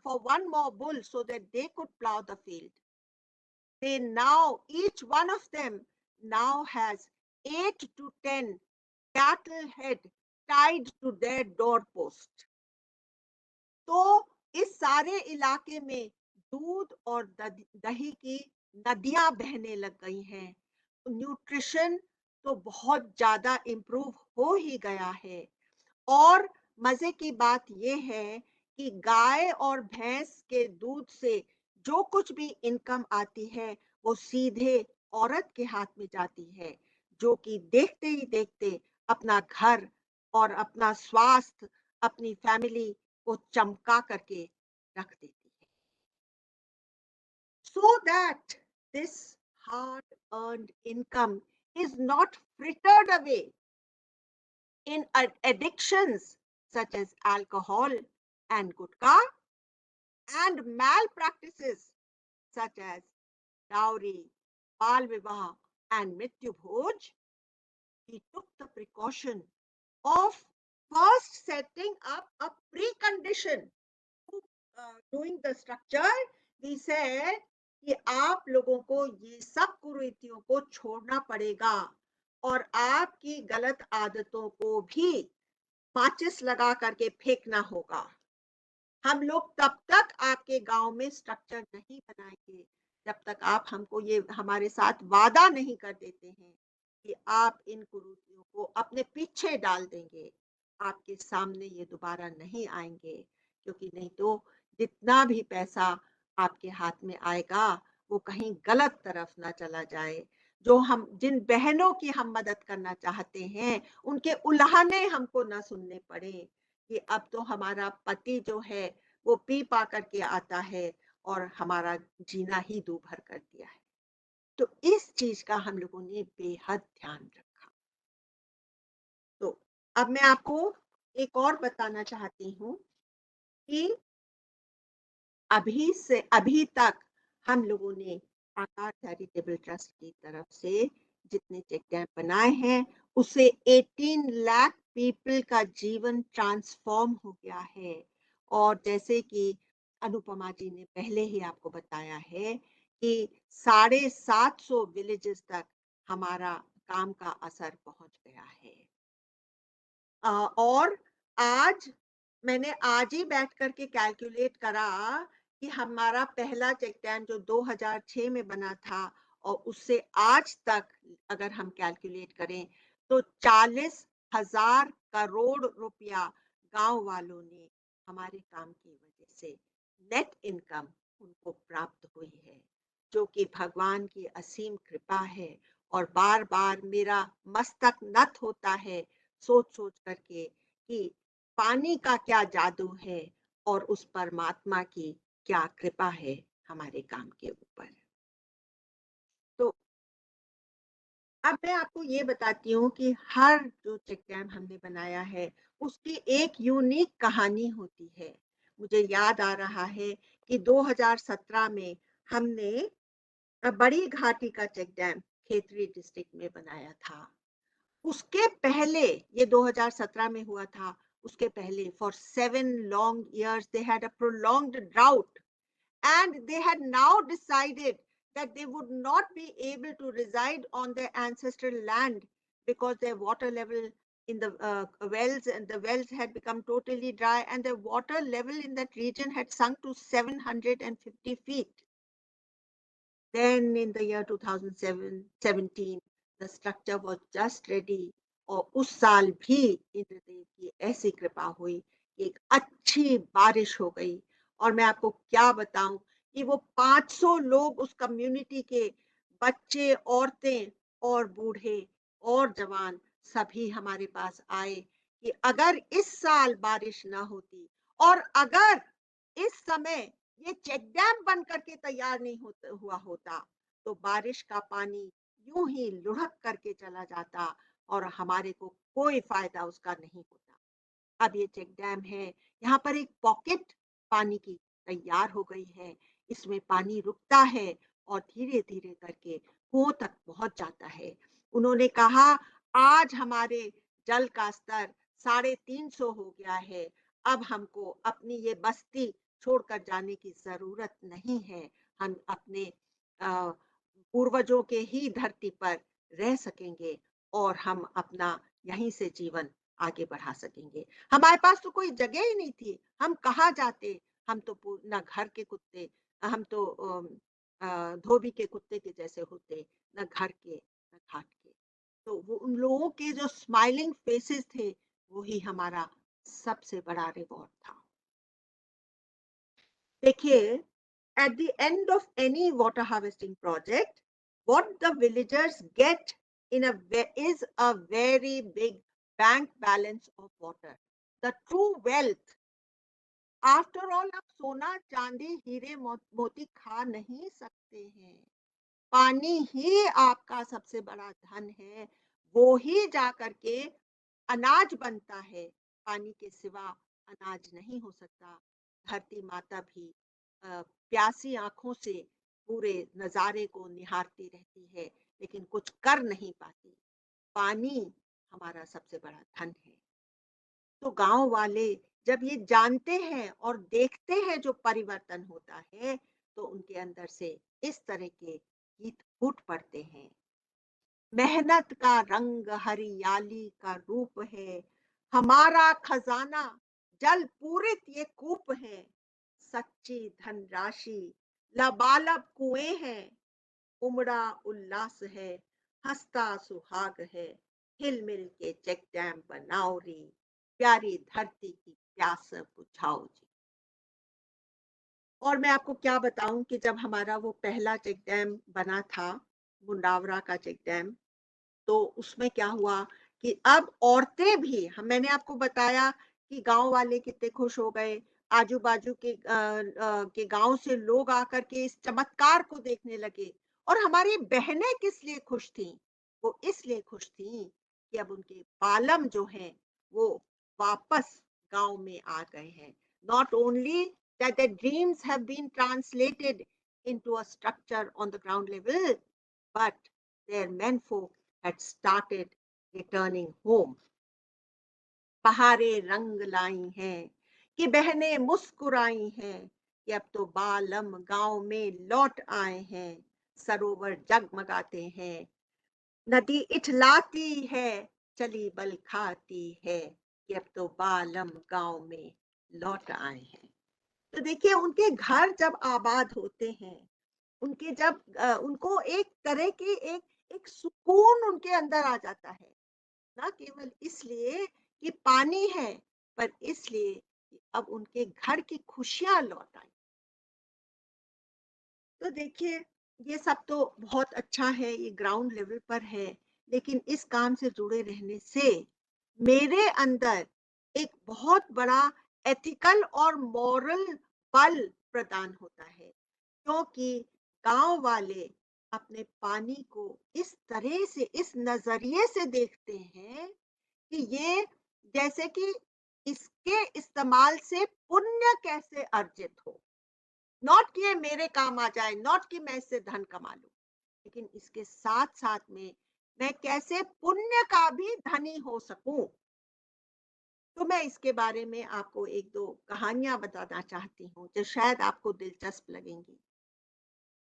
for one more bull so that they could plow the field. They now, each one of them now has 8 to 10 cattle head tied to their doorpost. तो इस सारे इलाके में दूध और दही की नदियां बहने लग गई हैं. न्यूट्रिशन तो बहुत ज्यादा इम्प्रूव हो ही गया है. और मजे की बात यह है कि गाय और भैंस के दूध से जो कुछ भी इनकम आती है वो सीधे औरत के हाथ में जाती है, जो कि देखते ही देखते अपना घर और अपना स्वास्थ्य, अपनी फैमिली को चमका करके रख देती है. So that this hard earned income is not frittered away in addictions such as alcohol and gutka, and malpractices such as dowry, bal vivah, and mrityu bhoj, he took the precaution of first setting up a precondition to doing the structure. He said कि आप लोगों को ये सब कुरीतियों को छोड़ना पड़ेगा और आपकी गलत आदतों को भी माचिस लगा करके फेंकना होगा। हम लोग तब तक आपके गांव में स्ट्रक्चर नहीं बनाएंगे जब तक आप हमको ये हमारे साथ वादा नहीं कर देते हैं कि आप इन कुरीतियों को अपने पीछे डाल देंगे, आपके सामने ये दोबारा नहीं आएंगे, क्योंकि नहीं तो जितना भी पैसा आपके हाथ में आएगा वो कहीं गलत तरफ ना चला जाए। जो हम जिन बहनों की हम मदद करना चाहते हैं उनके उल्हाने हमको ना सुनने पड़े कि अब तो हमारा पति जो है वो पी पा करके आता है और हमारा जीना ही दूभर कर दिया है। तो इस चीज का हम लोगों ने बेहद ध्यान रखा। तो अब मैं आपको एक और बताना चाहती हूँ कि अभी तक हम लोगों ने आकार चैरिटेबल ट्रस्ट की तरफ से जितने चेक डैम बनाए हैं उससे 18 लाख पीपल का जीवन ट्रांसफॉर्म हो गया है। और जैसे कि अनुपमा जी ने पहले ही आपको बताया है कि 750 विलेजेस तक हमारा काम का असर पहुंच गया है। और आज मैंने आज ही बैठ करके कैलकुलेट करा कि हमारा पहला चेक डैम जो 2006 में बना था और उससे आज तक अगर हम कैलकुलेट करें तो 40,000 करोड़ रुपया गांव वालों ने हमारे काम की वजह से नेट इनकम उनको प्राप्त हुई है, जो कि भगवान की असीम कृपा है। और बार बार मेरा मस्तक नत होता है सोच सोच करके कि पानी का क्या जादू है और उस परमात्मा की क्या कृपा है हमारे काम के ऊपर। तो अब मैं आपको ये बताती हूँ कि हर जो चेक डैम हमने बनाया है उसकी एक यूनिक कहानी होती है। मुझे याद आ रहा है कि 2017 में हमने बड़ी घाटी का चेक डैम खेतरी डिस्ट्रिक्ट में बनाया था। उसके पहले ये 2017 में हुआ था। उसके पहले for 7 long years they had a prolonged drought and they had now decided that they would not be able to reside on their ancestral land because their water level in the wells and the wells had become totally dry and the water level in that region had sunk to 750 feet. Then in the year 2017, the structure was just ready और उस साल भी इंद्रदेव की ऐसी कृपा हुई कि एक अच्छी बारिश हो गई। और मैं आपको क्या बताऊं कि वो 500 लोग उस कम्युनिटी के बच्चे, औरतें और बूढ़े और जवान सभी हमारे पास आए कि अगर इस साल बारिश ना होती और अगर इस समय ये चेक डैम बन करके तैयार नहीं हुआ होता तो बारिश का पानी यूं ही लुढ़क करके चला जाता और हमारे को कोई फायदा उसका नहीं होता। अब ये चेक डैम है, यहाँ पर एक पॉकेट पानी की तैयार हो गई है। इसमें पानी रुकता है और धीरे धीरे करके कुओं तक पहुंच जाता है। उन्होंने कहा आज हमारे जल का स्तर 350 हो गया है, अब हमको अपनी ये बस्ती छोड़कर जाने की जरूरत नहीं है। हम अपने पूर्वजों के ही धरती पर रह सकेंगे और हम अपना यहीं से जीवन आगे बढ़ा सकेंगे। हमारे पास तो कोई जगह ही नहीं थी, हम कहाँ जाते। हम तो न घर के कुत्ते, हम तो धोबी के कुत्ते के जैसे होते, न घर के न घाट के। तो वो उन लोगों के जो स्माइलिंग फेसेस थे वो ही हमारा सबसे बड़ा रिवॉर्ड था। देखिए, at the end of any water harvesting project, what the villagers get is a very big bank balance of water, the true wealth. After all, आप सोना चांदी हीरे मोती खा नहीं सकते हैं, पानी ही आपका सबसे बड़ा धन है। वो ही जा करके अनाज बनता है, पानी के सिवा अनाज नहीं हो सकता। धरती माता भी प्यासी आंखों से पूरे नजारे को निहारती रहती है, लेकिन कुछ कर नहीं पाती। पानी हमारा सबसे बड़ा धन है। तो गांव वाले जब ये जानते हैं और देखते हैं जो परिवर्तन होता है, तो उनके अंदर से इस तरह के गीत फूट पड़ते हैं। मेहनत का रंग हरियाली का रूप है, हमारा खजाना जल पूरित ये कूप है, सच्ची धनराशि लबालब कुएं हैं, उमड़ा उल्लास है, हंसता सुहाग है, हिलमिल के चेक डैम बनाओ री, प्यारी धरती की प्यास बुझाओ जी। और मैं आपको क्या बताऊं कि जब हमारा वो पहला चेक डैम बना था, मुंडावरा का चेक डैम, तो उसमें क्या हुआ कि अब औरतें भी मैंने आपको बताया कि गांव वाले कितने खुश हो गए, आजू बाजू के गांव से लोग आकर के इस चमत्कार को देखने लगे। और हमारी बहनें किस लिए खुश थीं? वो इसलिए खुश थीं कि अब उनके बालम जो हैं वो वापस गांव में आ गए हैं। Not only that their dreams have been translated into a structure on the ground level, but their menfolk had started returning home. बहारें रंग लाई हैं कि बहनें मुस्कुराई हैं कि अब तो बालम गांव में लौट आए हैं, सरोवर जगमगाते हैं, नदी इठलाती है, चली बल खाती है कि अब तो बालम गांव में लौट आए हैं। तो देखिए उनके घर जब आबाद होते हैं, उनके जब उनको एक तरह की एक सुकून उनके अंदर आ जाता है, ना केवल इसलिए कि पानी है, पर इसलिए कि अब उनके घर की खुशियां लौट आई। तो देखिए ये सब तो बहुत अच्छा है, ये ग्राउंड लेवल पर है, लेकिन इस काम से जुड़े रहने से मेरे अंदर एक बहुत बड़ा एथिकल और मॉरल बल प्रदान होता है, क्योंकि गांव वाले अपने पानी को इस तरह से, इस नजरिए से देखते हैं कि ये जैसे कि इसके इस्तेमाल से पुण्य कैसे अर्जित हो। नॉट कि ये मेरे काम आ जाए, नॉट कि मैं इससे धन कमा लूं, लेकिन इसके साथ साथ में मैं कैसे पुण्य का भी धनी हो सकूं। तो मैं इसके बारे में आपको एक दो कहानियां बताना चाहती हूँ जो शायद आपको दिलचस्प लगेंगी।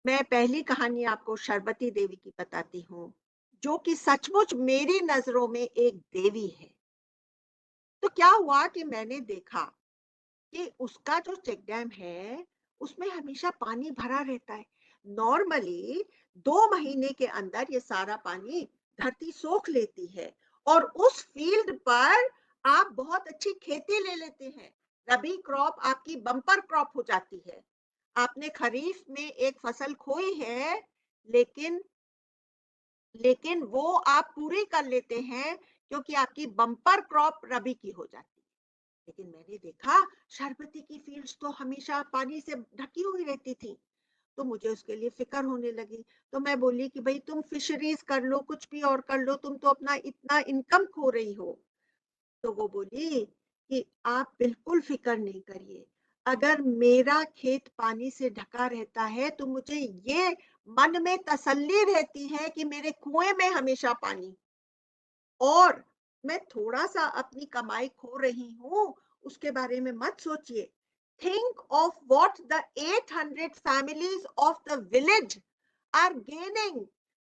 मैं पहली कहानी आपको शरबती देवी की बताती हूँ, जो कि सचमुच मेरी नजरों में एक देवी है। तो क्या हुआ कि मैंने देखा कि उसका जो चेक डैम है, उसमें हमेशा पानी भरा रहता है। नॉर्मली 2 महीने के अंदर ये सारा पानी धरती सोख लेती है और उस फील्ड पर आप बहुत अच्छी खेती ले लेते हैं। रबी क्रॉप आपकी बम्पर क्रॉप हो जाती है। आपने खरीफ में एक फसल खोई है, लेकिन लेकिन वो आप पूरी कर लेते हैं क्योंकि आपकी बम्पर क्रॉप रबी की हो जाती है। लेकिन मैंने देखा शरबती की फील्ड्स तो हमेशा पानी से ढकी हुई रहती थी। तो मुझे उसके लिए फिक्र होने लगी। तो मैं बोली कि भाई तुम फिशरीज कर लो, कुछ भी और कर लो, तुम तो अपना इतना इनकम खो रही हो। तो वो बोली कि आप बिल्कुल फिक्र नहीं करिए, अगर मेरा खेत पानी से ढका रहता है तो मुझे ये मन में तसल्ली रहती है कि मेरे कुएं में हमेशा पानी, और मैं थोड़ा सा अपनी कमाई खो रही हूँ उसके बारे में मत सोचिए। Think of what the 800 families of the village are gaining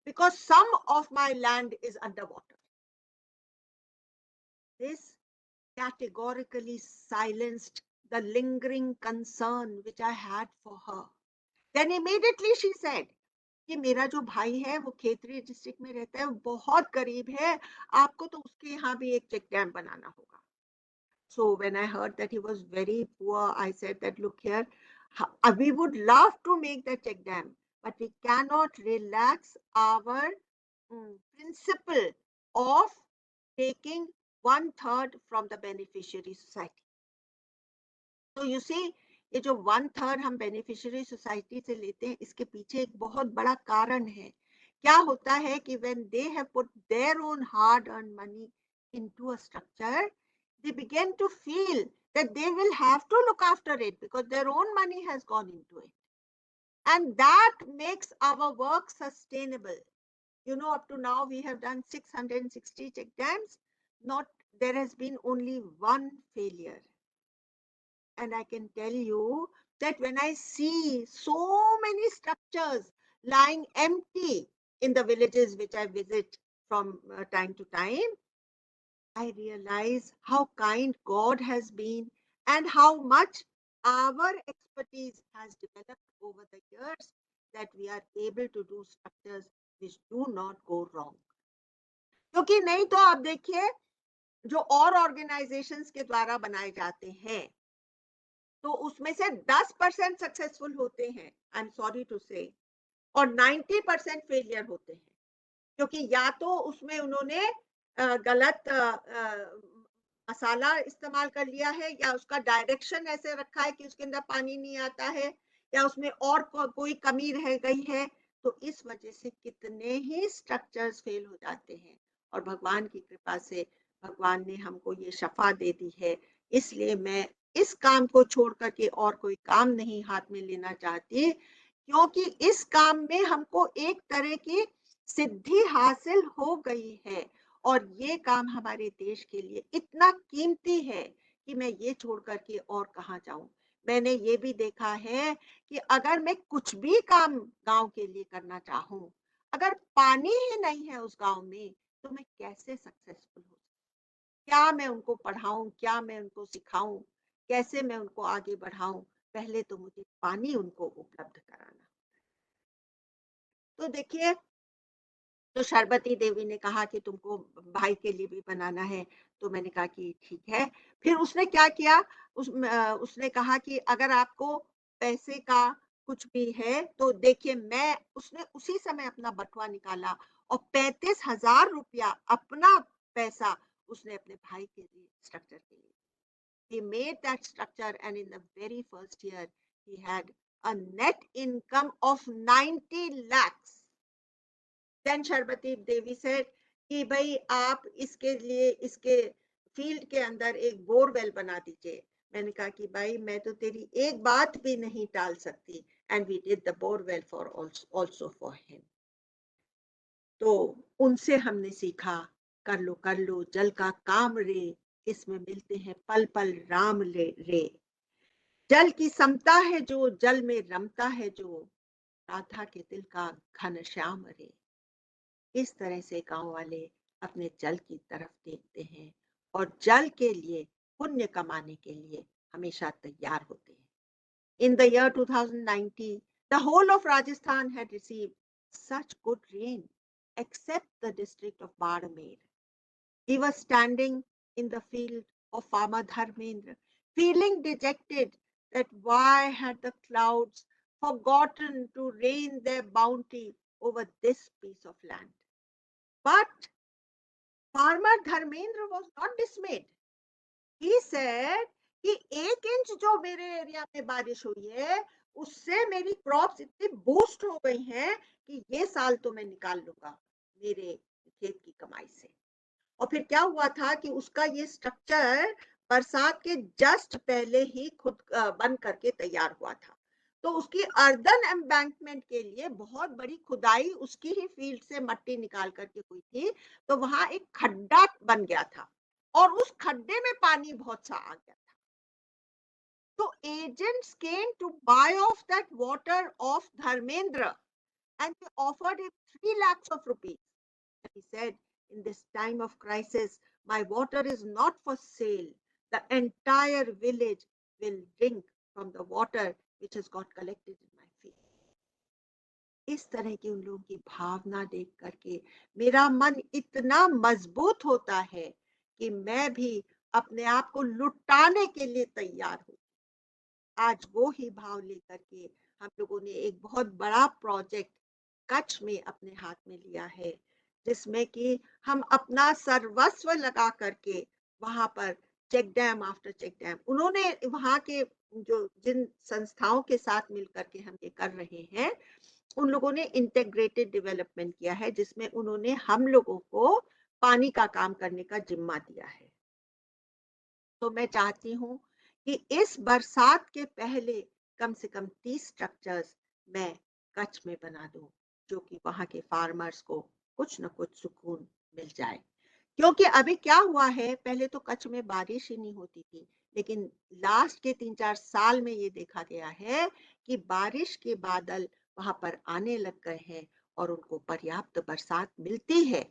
because some of my land is underwater. This categorically silenced the lingering concern which I had for her. Then immediately she said कि मेरा जो भाई है वो खेतरी डिस्ट्रिक्ट में रहता है, वो बहुत गरीब है, आपको तो उसके यहाँ भी एक चेक डैम बनाना होगा। So when I heard that he was very poor, I said that look here, we would love to make that check dam, but we cannot relax our principle of taking 1/3 from the beneficiary society. तो यू सी, ये जो 1/3 हम बेनिफिशियरी सोसाइटी से लेते हैं, इसके पीछे एक बहुत बड़ा कारण है। क्या होता है कि when they have put their own hard earn money into a structure, they begin to feel that they will have to look after it because their own money has gone into it. And that makes our work sustainable. You know, up to now we have done 660 check dams. Not there has been only one failure. And I can tell you that when I see so many structures lying empty in the villages which I visit from time to time, I realize how kind God has been and how much our expertise has developed over the years that we are able to do structures which do not go wrong. क्योंकि नहीं तो आप देखिए जो और ऑर्गेनाइजेशंस के द्वारा बनाए जाते हैं तो उसमें से 10% सक्सेसफुल होते हैं, आई एम सॉरी टू से, और 90% फेलियर होते हैं क्योंकि या तो उसमें उन्होंने गलत मसाला इस्तेमाल कर लिया है या उसका डायरेक्शन ऐसे रखा है कि उसके अंदर पानी नहीं आता है या उसमें और कोई कमी रह गई है। तो इस वजह से कितने ही स्ट्रक्चर्स फेल हो जाते हैं और भगवान की कृपा से भगवान ने हमको ये शफा दे दी है। इसलिए मैं इस काम को छोड़ करके और कोई काम नहीं हाथ में लेना चाहती क्योंकि इस काम में हमको एक तरह की सिद्धि हासिल हो गई है और ये काम हमारे देश के लिए इतना कीमती है कि मैं ये छोड़ करके और कहाँ जाऊं। मैंने ये भी देखा है कि अगर मैं कुछ भी काम गांव के लिए करना चाहूं, अगर पानी ही नहीं है उस गांव में तो मैं कैसे सक्सेसफुल हो? क्या मैं उनको पढ़ाऊं, क्या मैं उनको सिखाऊं, कैसे मैं उनको आगे बढ़ाऊं? पहले तो मुझे पानी उनको उपलब्ध कराना। तो देखिए, तो शरबती देवी ने कहा कि तुमको भाई के लिए भी बनाना है, तो मैंने कहा कि ठीक है। फिर उसने क्या किया, उसने कहा कि अगर आपको पैसे का कुछ भी है तो देखिए मैं उसने उसी समय अपना बटुआ निकाला और 35,000 रुपया अपना पैसा उसने अपने भाई के लिए स्ट्रक्चर के लिए। He made that structure and in the very first year he had a net income of 90 lakhs. Then Sharbati Devi said कि भाई आप इसके लिए इसके फील्ड के अंदर एक बोरवेल बना दीजिए। मैंने कहा कि भाई मैं तो तेरी एक बात भी नहीं टाल सकती and we did the borewell for also for him. तो उनसे हमने सीखा कर लो जल का काम रे, इसमें मिलते हैं पल पल राम रे। जल की समता है जो, जल में रमता है जो, राधा के दिल का घन श्याम रे। इस तरह से गांव वाले अपने जल की तरफ देखते हैं और जल के लिए पुण्य कमाने के लिए हमेशा तैयार होते हैं। In the year 2019, the whole of Rajasthan had received such good rain except the district of Barmer. We were standing in the field of farmer Dharmendra, feeling dejected that why had the clouds forgotten to rain their bounty over this piece of land. But farmer Dharmendra was not dismayed. He said कि 1 इंच जो मेरे एरिया में बारिश हुई है उससे मेरी क्रॉप्स इतनी बूस्ट हो गई हैं कि ये साल तो मैं निकाल लूंगा मेरे खेत की कमाई से। और फिर क्या हुआ था कि उसका ये स्ट्रक्चर बरसात के जस्ट पहले ही खुद बन करके तैयार हुआ था। तो उसकी अर्दन एम्बैंकमेंट के लिए बहुत बड़ी खुदाई उसकी ही फील्ड से मट्टी निकाल करके हुई थी। तो वहां एक खड्डा बन गया था और उस खड्डे में पानी बहुत सा आ गया था। तो agents came to buy off that water of Dharmendra and they offered him 3 lakhs of rupees. And he said, in this time of crisis, my water is not for sale. The entire village will drink from the water which has got collected in my field. इस तरह की उन लोगों की भावना देख करके मेरा मन इतना मजबूत होता है कि मैं भी अपने आप को लुटाने के लिए तैयार हूँ। आज वो ही भाव लेकर के हम लोगों ने एक बहुत बड़ा प्रोजेक्ट कच्छ में अपने हाथ में लिया है जिसमें कि हम अपना सर्वस्व लगा करके वहां पर check dam after check dam उन्होंने वहां के जो जिन संस्थाओं के साथ मिलकर के हम ये कर रहे हैं उन लोगों ने इंटीग्रेटेड डेवलपमेंट किया है जिसमें उन्होंने हम लोगों को पानी का काम करने का जिम्मा दिया है। तो मैं चाहती हूँ कि इस बरसात के पहले कम से कम 30 स्ट्रक्चर्स मैं कच्छ में बना दूं, जो कि वहां के फार्मर्स को कुछ न कुछ सुकून मिल जाए। क्योंकि अभी क्या हुआ है, पहले तो कच्छ में बारिश ही नहीं होती थी, लेकिन लास्ट के 3-4 साल में ये देखा गया है कि बारिश के बादल वहां पर आने लग गए हैं और उनको पर्याप्त बरसात मिलती है।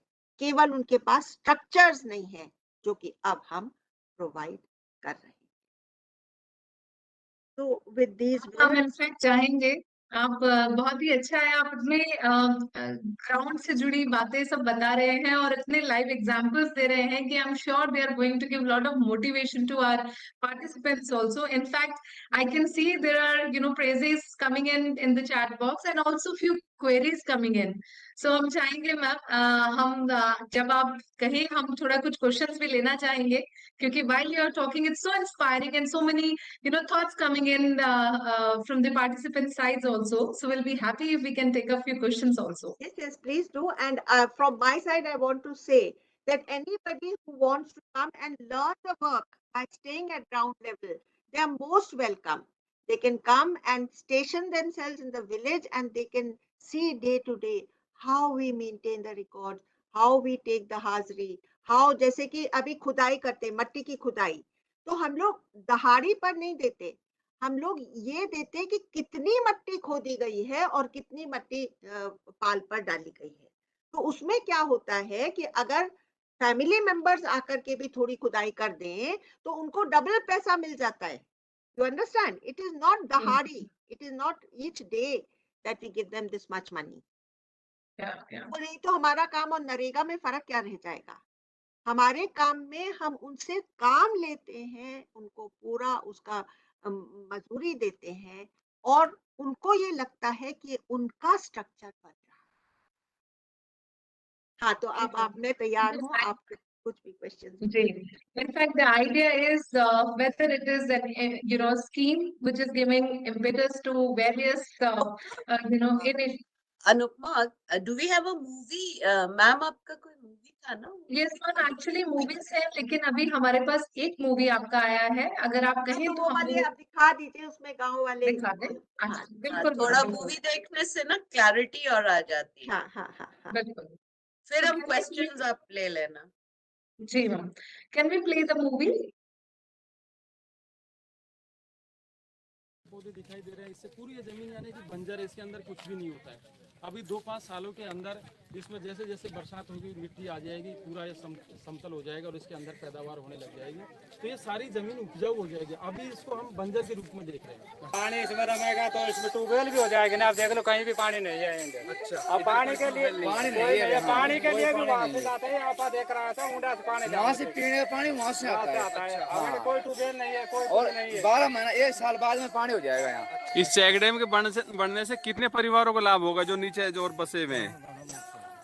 केवल उनके पास स्ट्रक्चर्स नहीं है, जो कि अब हम प्रोवाइड कर रहे हैं। तो विद दीज हम इनफैक्ट चाहेंगे आप बहुत ही अच्छा है, आप अपने ग्राउंड से जुड़ी बातें सब बता रहे हैं और इतने लाइव एग्जांपल्स दे रहे हैं कि I am sure they are going to give lot of motivation to our participants also. In fact, I can see there are, praises coming in the chat box and also few queries coming in. So हम चाहेंगे मैम, हम जब आप कहें हम थोड़ा कुछ क्वेश्चंस भी लेना चाहेंगे, क्योंकि while you are talking it's so inspiring and so many thoughts coming in from the participant sides also. So we'll be happy if we can take a few questions also. Yes, yes, please do. And from my side, I want to say that anybody who wants to come and learn the work by staying at ground level, they are most welcome. They can come and station themselves in the village and they can see day to day how we maintain the records, how we take the हाजिरी, how जैसे कि अभी खुदाई करते, मट्टी की खुदाई, तो हम लोग दहाड़ी पर नहीं देते, हम लोग ये देते कि कितनी मट्टी खोदी गई है और कितनी मट्टी पाल पर डाली गई है। तो उसमें क्या होता है कि अगर फैमिली मेंबर्स आकर के भी थोड़ी खुदाई कर दें तो उनको डबल पैसा मिल जाता है। You understand, it is not dihadi, it is not each day that we give them this much money. तो नहीं तो हमारा काम और नरेगा में फर्क क्या रह जाएगा? हमारे काम में हम उनसे काम लेते हैं, उनको पूरा उसका मजदूरी देते हैं और उनको ये लगता है कि उनका स्ट्रक्चर बन रहा है। हाँ, तो आप मैं तैयार हूँ, आप कुछ भी question. In fact, the idea is whether it is an scheme which is giving impetus to various in Anupma, do we have a movie? Ma'am आपका कोई मूवी था ना? Yes मैम, एक्चुअली मूवीज है, लेकिन अभी हमारे पास एक मूवी आपका आया है, अगर आप कहें तो वो वाले आप दिखा दीजिए, उसमें गांव वाले दिखा दें। हाँ, बिल्कुल थोड़ा मूवी देखने से ना क्लैरिटी और आ जाती है। हाँ हाँ हाँ, बिल्कुल। फिर हम क्वेश्चंस आप ले लेना। जी ma'am, can we play the movie? पौधे दिखाई दे रहे हैं, इससे पूरी जमीन यानी कि बंजर है, इसके अंदर कुछ भी नहीं होता है। अभी 2-5 सालों के अंदर इसमें जैसे जैसे बरसात होगी मिट्टी आ जाएगी, पूरा ये समतल हो जाएगा और इसके अंदर पैदावार होने लग जाएगी, तो ये सारी जमीन उपजाऊ हो जाएगी। अभी इसको हम बंजर के रूप में देख रहे हैं। पानी इसमें रमेगा तो इसमें ट्यूबवेल भी हो जाएगा ना, आप देख लो कहीं भी पानी नहीं आएंगे। अच्छा, अब पानी के लिए पानी के लिए भी वहाँ से जाते हैं, आप देख रहा था ऊंडा से पानी, वहाँ से पीने का पानी वहाँ से आता है। कोई ट्यूबवेल नहीं है, कोई और नहीं है। 12 महीना 1 साल बाद में पानी हो जाएगा यहाँ। इस चेक डैम के बनने से कितने परिवारों को लाभ होगा? जो नीचे जो और बसे हुए हैं,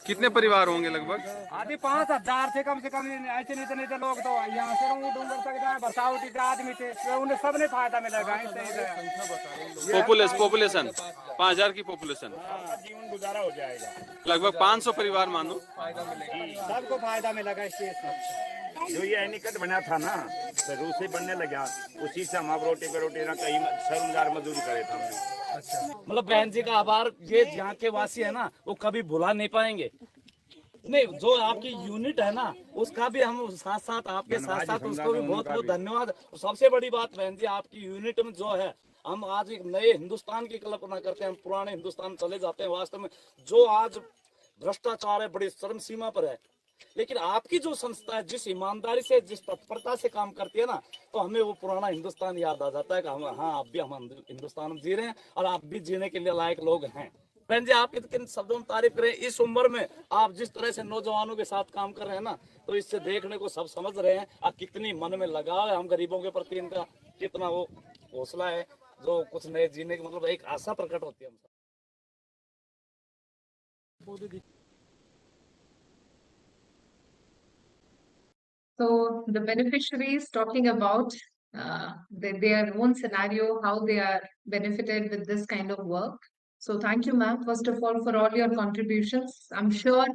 कितने परिवार होंगे लगभग? आदि 5000 से कम ऐसे नीचे लोग तो यहाँ से डूंगर तक जाए, बरसावटी के आदमी थे, उन्हें सबने फायदा मिलेगा। पॉपुलेशन 5000 की पॉपुलेशन, जीवन गुजारा हो जाएगा। लगभग 500 परिवार मानो, सबको फायदा मिलेगा इस चीज से। जो ये एनीकट बना था ना, शुरू से बनने लगा, उसी से हम अब रोटी पे रोटी ना कहीं शर्मदार मजदूरी करे थे हमने। मतलब बहन जी का आभार ये यहाँ के वासी है ना, वो कभी भुला नहीं पाएंगे। नहीं, जो आपकी यूनिट है ना, उसका भी हम साथ साथ आपके साथ साथ उसको भी बहुत बहुत धन्यवाद। सबसे बड़ी बात बहन जी, आपकी यूनिट में जो है, हम आज एक नए हिंदुस्तान की कल्पना करते हैं, हम पुराने हिंदुस्तान चले जाते हैं। वास्तव में जो आज भ्रष्टाचार है बड़ी चरम सीमा पर है, लेकिन आपकी जो संस्था है जिस ईमानदारी से जिस तत्परता से काम करती है ना, तो हमें वो पुराना हिंदुस्तान याद आ जाता है कि हम आप भी हम हिंदुस्तान में जी रहे हैं और आप भी जीने के लिए लायक लोग हैं। बहन जी, आप किन शब्दों में तारीफ करें, इस उम्र में आप जिस तरह से नौजवानों के साथ काम कर रहे हैं ना, तो इससे देखने को सब समझ रहे हैं आप कितनी मन में लगाव है हम गरीबों के प्रति, इनका कितना वो हौसला है, जो कुछ नए जीने की मतलब एक आशा प्रकट होती है हम सब। So the beneficiaries talking about their own scenario, how they are benefited with this kind of work. So thank you, ma'am, first of all, for all your contributions. I'm sure,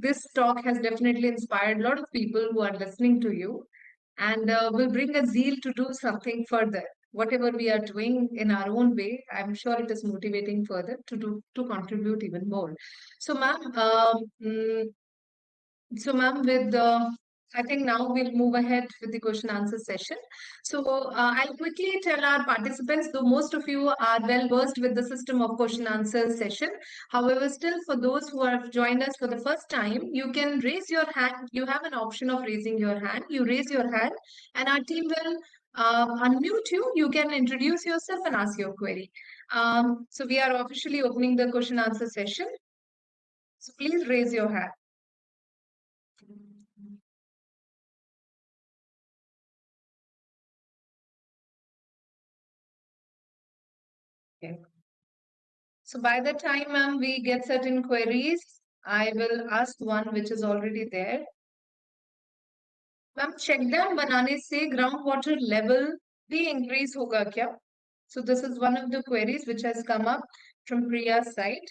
this talk has definitely inspired a lot of people who are listening to you. and will bring a zeal to do something further. Whatever we are doing in our own way, I'm sure it is motivating further to contribute even more. So, ma'am, with I think now we'll move ahead with the question answer session. So I'll quickly tell our participants, though most of you are well versed with the system of question answer session. However, still for those who have joined us for the first time, you can raise your hand. You have an option of raising your hand. You raise your hand and our team will unmute you. You can introduce yourself and ask your query. So we are officially opening the question answer session. So please raise your hand. Okay. So by the time, ma'am, we get certain queries, I will ask one which is already there. Ma'am, check dam banane se ground water level bhi increase hoga kya? So this is one of the queries which has come up from Priya's side.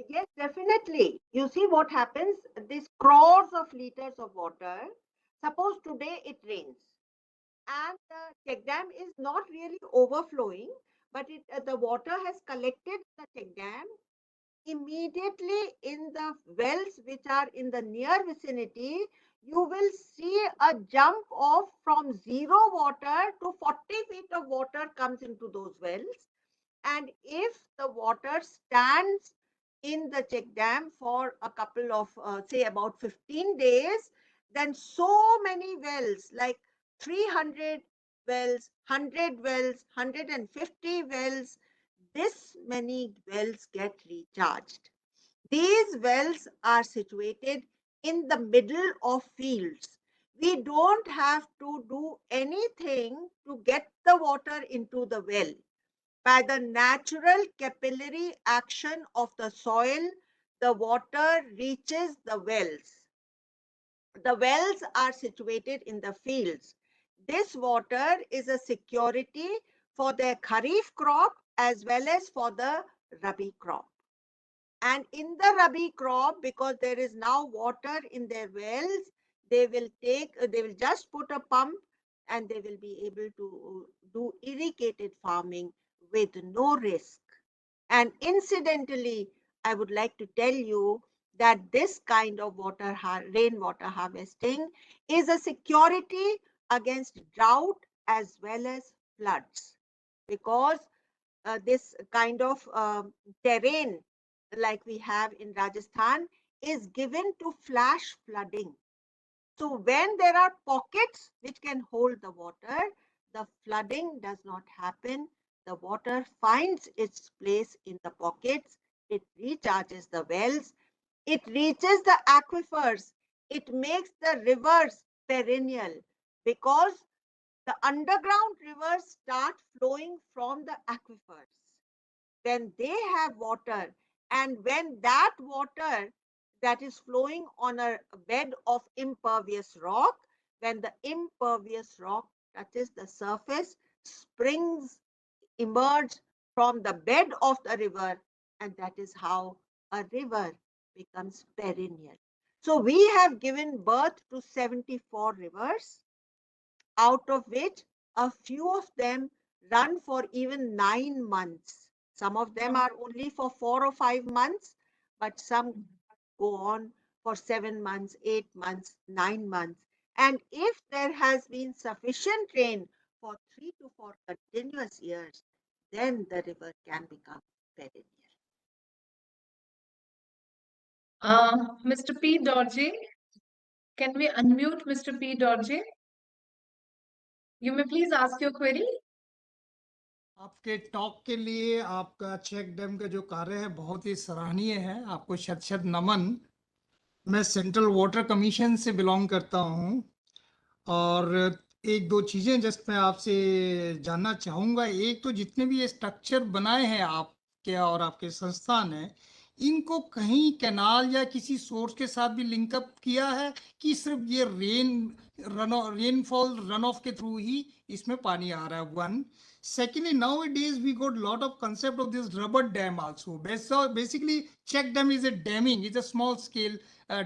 Yes, definitely. You see what happens, these crores of liters of water, suppose today it rains and the check dam is not really overflowing, but the water has collected in the check dam. Immediately in the wells which are in the near vicinity, you will see a jump of from zero water to 40 feet of water comes into those wells. And if the water stands in the check dam for a couple of, say, about 15 days, then so many wells, like 300 wells, 100 wells, 150 wells, this many wells get recharged. These wells are situated in the middle of fields. We don't have to do anything to get the water into the well. By the natural capillary action of the soil, the water reaches the wells. The wells are situated in the fields. This water is a security for the kharif crop as well as for the rabi crop. And in the rabi crop, because there is now water in their wells, they will just put a pump and they will be able to do irrigated farming with no risk. And incidentally, I would like to tell you that this kind of rainwater harvesting is a security against drought as well as floods, because this kind of terrain like we have in Rajasthan is given to flash flooding. So when there are pockets which can hold the water, the flooding does not happen. The water finds its place in the pockets. It recharges the wells. It reaches the aquifers. It makes the rivers perennial, because the underground rivers start flowing from the aquifers when they have water, and when that water that is flowing on a bed of impervious rock, when the impervious rock touches the surface, springs emerge from the bed of the river, and that is how a river becomes perennial. So we have given birth to 74 rivers, out of which a few of them run for even 9 months. Some of them are only for 4 or 5 months, but some go on for 7 months, 8 months, 9 months. And if there has been sufficient rain for 3 to 4 continuous years, then the river can become perennial. Mr. P. Dorje, can we unmute Mr. P. Dorje? You may please ask your query. आपके टॉक के लिए आपका चेक डैम का जो कार्य है बहुत ही सराहनीय है, आपको शत शत नमन। मैं सेंट्रल वाटर कमीशन से बिलोंग करता हूं और एक दो चीज़ें जस्ट मैं आपसे जानना चाहूँगा। एक तो जितने भी ये स्ट्रक्चर बनाए हैं आपके और आपके संस्थान है, इनको कहीं कैनाल या किसी सोर्स के साथ भी लिंकअप किया है कि सिर्फ ये रेनफॉल रन ऑफ के थ्रू ही इसमें पानी आ रहा है? One. Secondly, nowadays we got lot of concept of this rubber dam also. So basically, check dam is a damming. It's a small scale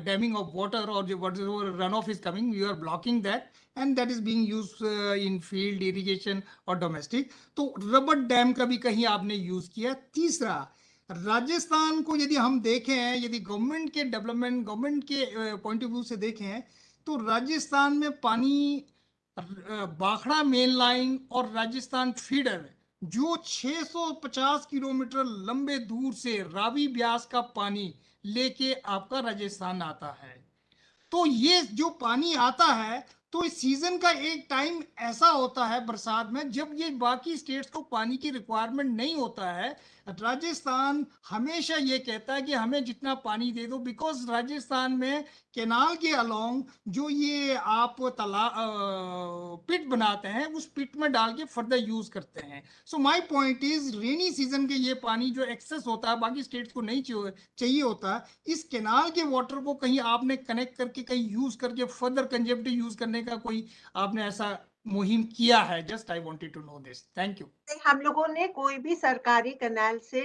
damming of water, or whatever runoff is coming. You are blocking that, and that is being used in field irrigation or domestic. तो rubber dam का भी कहीं आपने यूज किया. तीसरा, राजस्थान को यदि हम देखें, यदि गवर्नमेंट के डेवलपमेंट, गवर्नमेंट के पॉइंट ऑफ व्यू से देखें, तो राजस्थान में पानी बाखड़ा मेन लाइन और राजस्थान फीडर, जो 650 किलोमीटर लंबे दूर से रावी ब्यास का पानी लेके आपका राजस्थान आता है, तो ये जो पानी आता है, तो इस सीजन का एक टाइम ऐसा होता है बरसात में जब ये बाकी स्टेट्स को पानी की रिक्वायरमेंट नहीं होता है. राजस्थान हमेशा ये कहता है कि हमें जितना पानी दे दो, बिकॉज राजस्थान में केनाल के अलोंग जो ये आप पिट बनाते हैं, उस पिट में डाल के फर्दर यूज करते हैं. So my point is, rainy season के ये पानी जो एक्सेस होता है, बाकी स्टेट्स को नहीं चाहिए होता है, इस केनाल के वाटर को कहीं आपने कनेक्ट करके कहीं यूज करके फर्दर कंजप्टिव यूज करने का कोई आपने ऐसा मुहिम किया है? Just I wanted to know this. Thank you. हम लोगों ने कोई भी सरकारी कैनाल से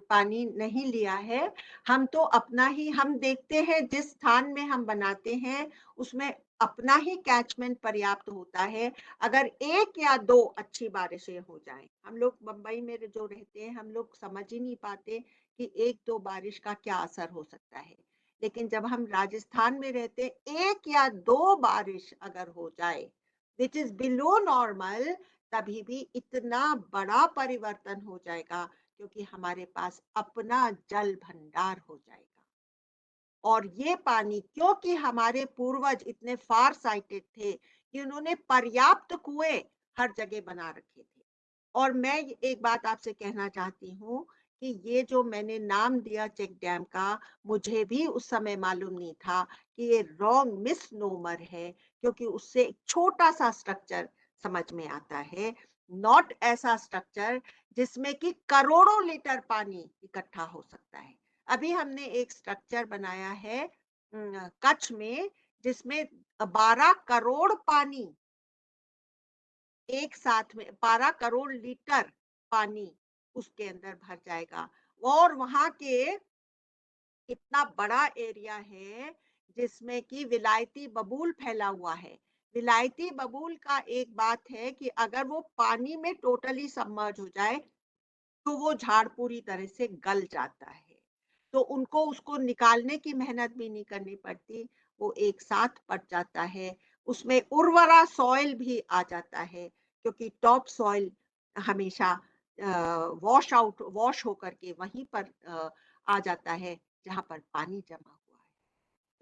पानी नहीं लिया है. हम तो अपना ही, हम देखते हैं जिस स्थान में हम बनाते हैं उसमें अपना ही कैचमेंट पर्याप्त होता है. अगर एक या दो अच्छी बारिशें हो जाएं, हम लोग बम्बई में जो रहते हैं, हम लोग समझ ही नहीं पाते कि एक दो बारिश का क्या असर हो सकता है. लेकिन जब हम राजस्थान में रहते, एक या दो बारिश अगर हो जाए विच इज बिलो नॉर्मल, तभी भी इतना बड़ा परिवर्तन हो जाएगा, क्योंकि हमारे पास अपना जल भंडार हो जाएगा. और ये पानी, क्योंकि हमारे पूर्वज इतने फार साइटेड थे कि उन्होंने पर्याप्त कुएं हर जगह बना रखे थे. और मैं एक बात आपसे कहना चाहती हूँ कि ये जो मैंने नाम दिया चेक डैम का, मुझे भी उस समय मालूम नहीं था कि ये रॉन्ग मिसनोमर है, क्योंकि उससे एक छोटा सा स्ट्रक्चर समझ में आता है, नॉट ऐसा स्ट्रक्चर जिसमें कि करोड़ों लीटर पानी इकट्ठा हो सकता है. अभी हमने एक स्ट्रक्चर बनाया है कच्छ में, जिसमें 12 करोड़ पानी एक साथ में, 12 करोड़ लीटर पानी उसके अंदर भर जाएगा. और वहां के इतना बड़ा एरिया है जिसमें कि विलायती बबूल फैला हुआ है. विलायती बबूल का एक बात है कि अगर वो पानी में टोटली सबमर्ज हो जाए तो वो झाड़ पूरी तरह से गल जाता है. तो उनको उसको निकालने की मेहनत भी नहीं करनी पड़ती, वो एक साथ पट जाता है. उसमें उर्वरा सॉइल भी आ जाता है, क्योंकि टॉप सॉइल हमेशा वॉश होकर के वहीं पर आ जाता है जहां पर पानी जमा हुआ है.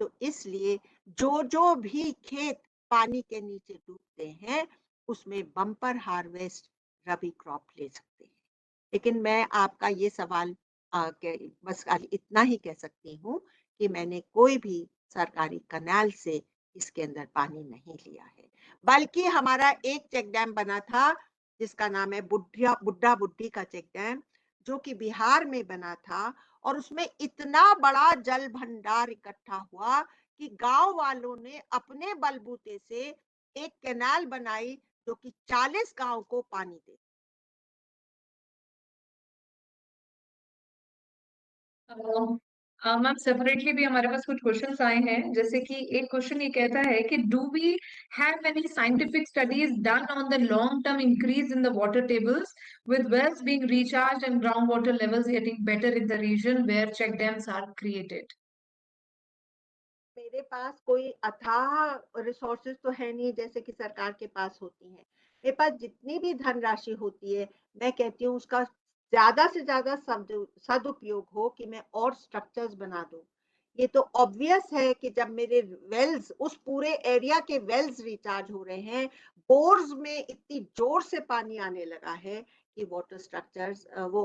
तो इसलिए जो जो भी खेत पानी के नीचे डूबते हैं, उसमें बम्पर हार्वेस्ट रबी क्रॉप ले सकते हैं. लेकिन मैं आपका ये सवाल बस इतना ही कह सकती हूँ कि मैंने कोई भी सरकारी कनाल से इसके अंदर पानी नहीं लिया है. बल्कि हमारा एक चेक डैम बना था जिसका नाम है बुड्ढा बुड्ढी का चेक डैम, जो कि बिहार में बना था. और उसमें इतना बड़ा जल भंडार इकट्ठा हुआ कि गांव वालों ने अपने बलबूते से एक कैनाल बनाई जो कि 40 गांव को पानी दे. मैम सेपरेटली भी हमारे पास कुछ क्वेश्चंस आए हैं. जैसे कि एक क्वेश्चन ये कहता है कि do we have any scientific studies done on the long term increase in the water tables with wells being recharged and ground water levels getting better in the region where check dams are created? मेरे पास कोई अथाह रिसोर्सेज तो है नहीं जैसे कि सरकार के पास होती हैं. मेरे पास जितनी भी धनराशि होती है, मैं कहती हूँ उसका ज्यादा से ज्यादा सदुपयोग हो कि मैं और स्ट्रक्चर्स बना दूं. ये तो ऑब्वियस है कि जब मेरे वेल्स, उस पूरे एरिया के वेल्स रिचार्ज हो रहे हैं, बोर्स में इतनी जोर से पानी आने लगा है कि वाटर स्ट्रक्चर्स, वो